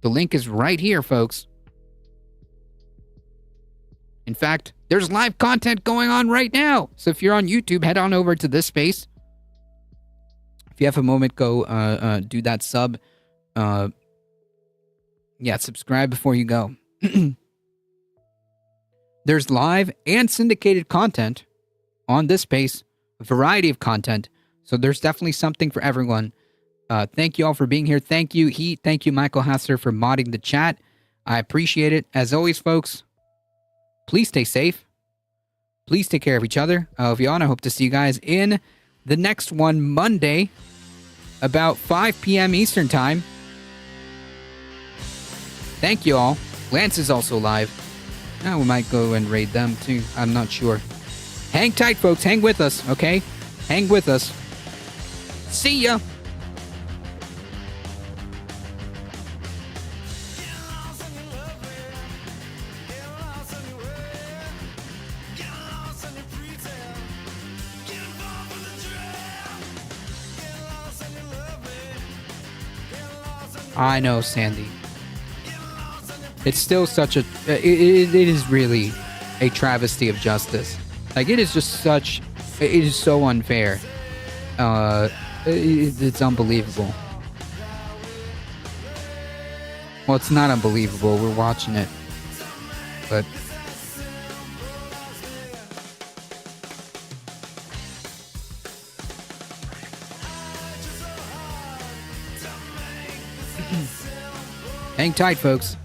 The link is right here, folks. In fact, there's live content going on right now. So if you're on YouTube, head on over to This Space. If you have a moment, go do that sub. Subscribe before you go. There's live and syndicated content on This Space, a variety of content. So there's definitely something for everyone. Thank you all for being here. Thank you, Heat. Thank you, Michael Hasser, for modding the chat. I appreciate it. As always, folks, please stay safe. Please take care of each other. I hope to see you guys in the next one Monday, about 5 p.m. Eastern Time. Thank you all. Lance is also live. Now we might go and raid them too. I'm not sure. Hang tight, folks. Hang with us, okay? Hang with us. See ya. I know, Sandy. It's still such a... It is really a travesty of justice. Like, it is just such... It is so unfair. It's unbelievable. Well, it's not unbelievable. We're watching it. But... Hang tight, folks.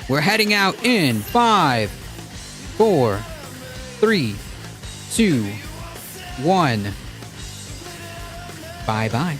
We're heading out in 5, 4, 3, 2, 1. Bye-bye.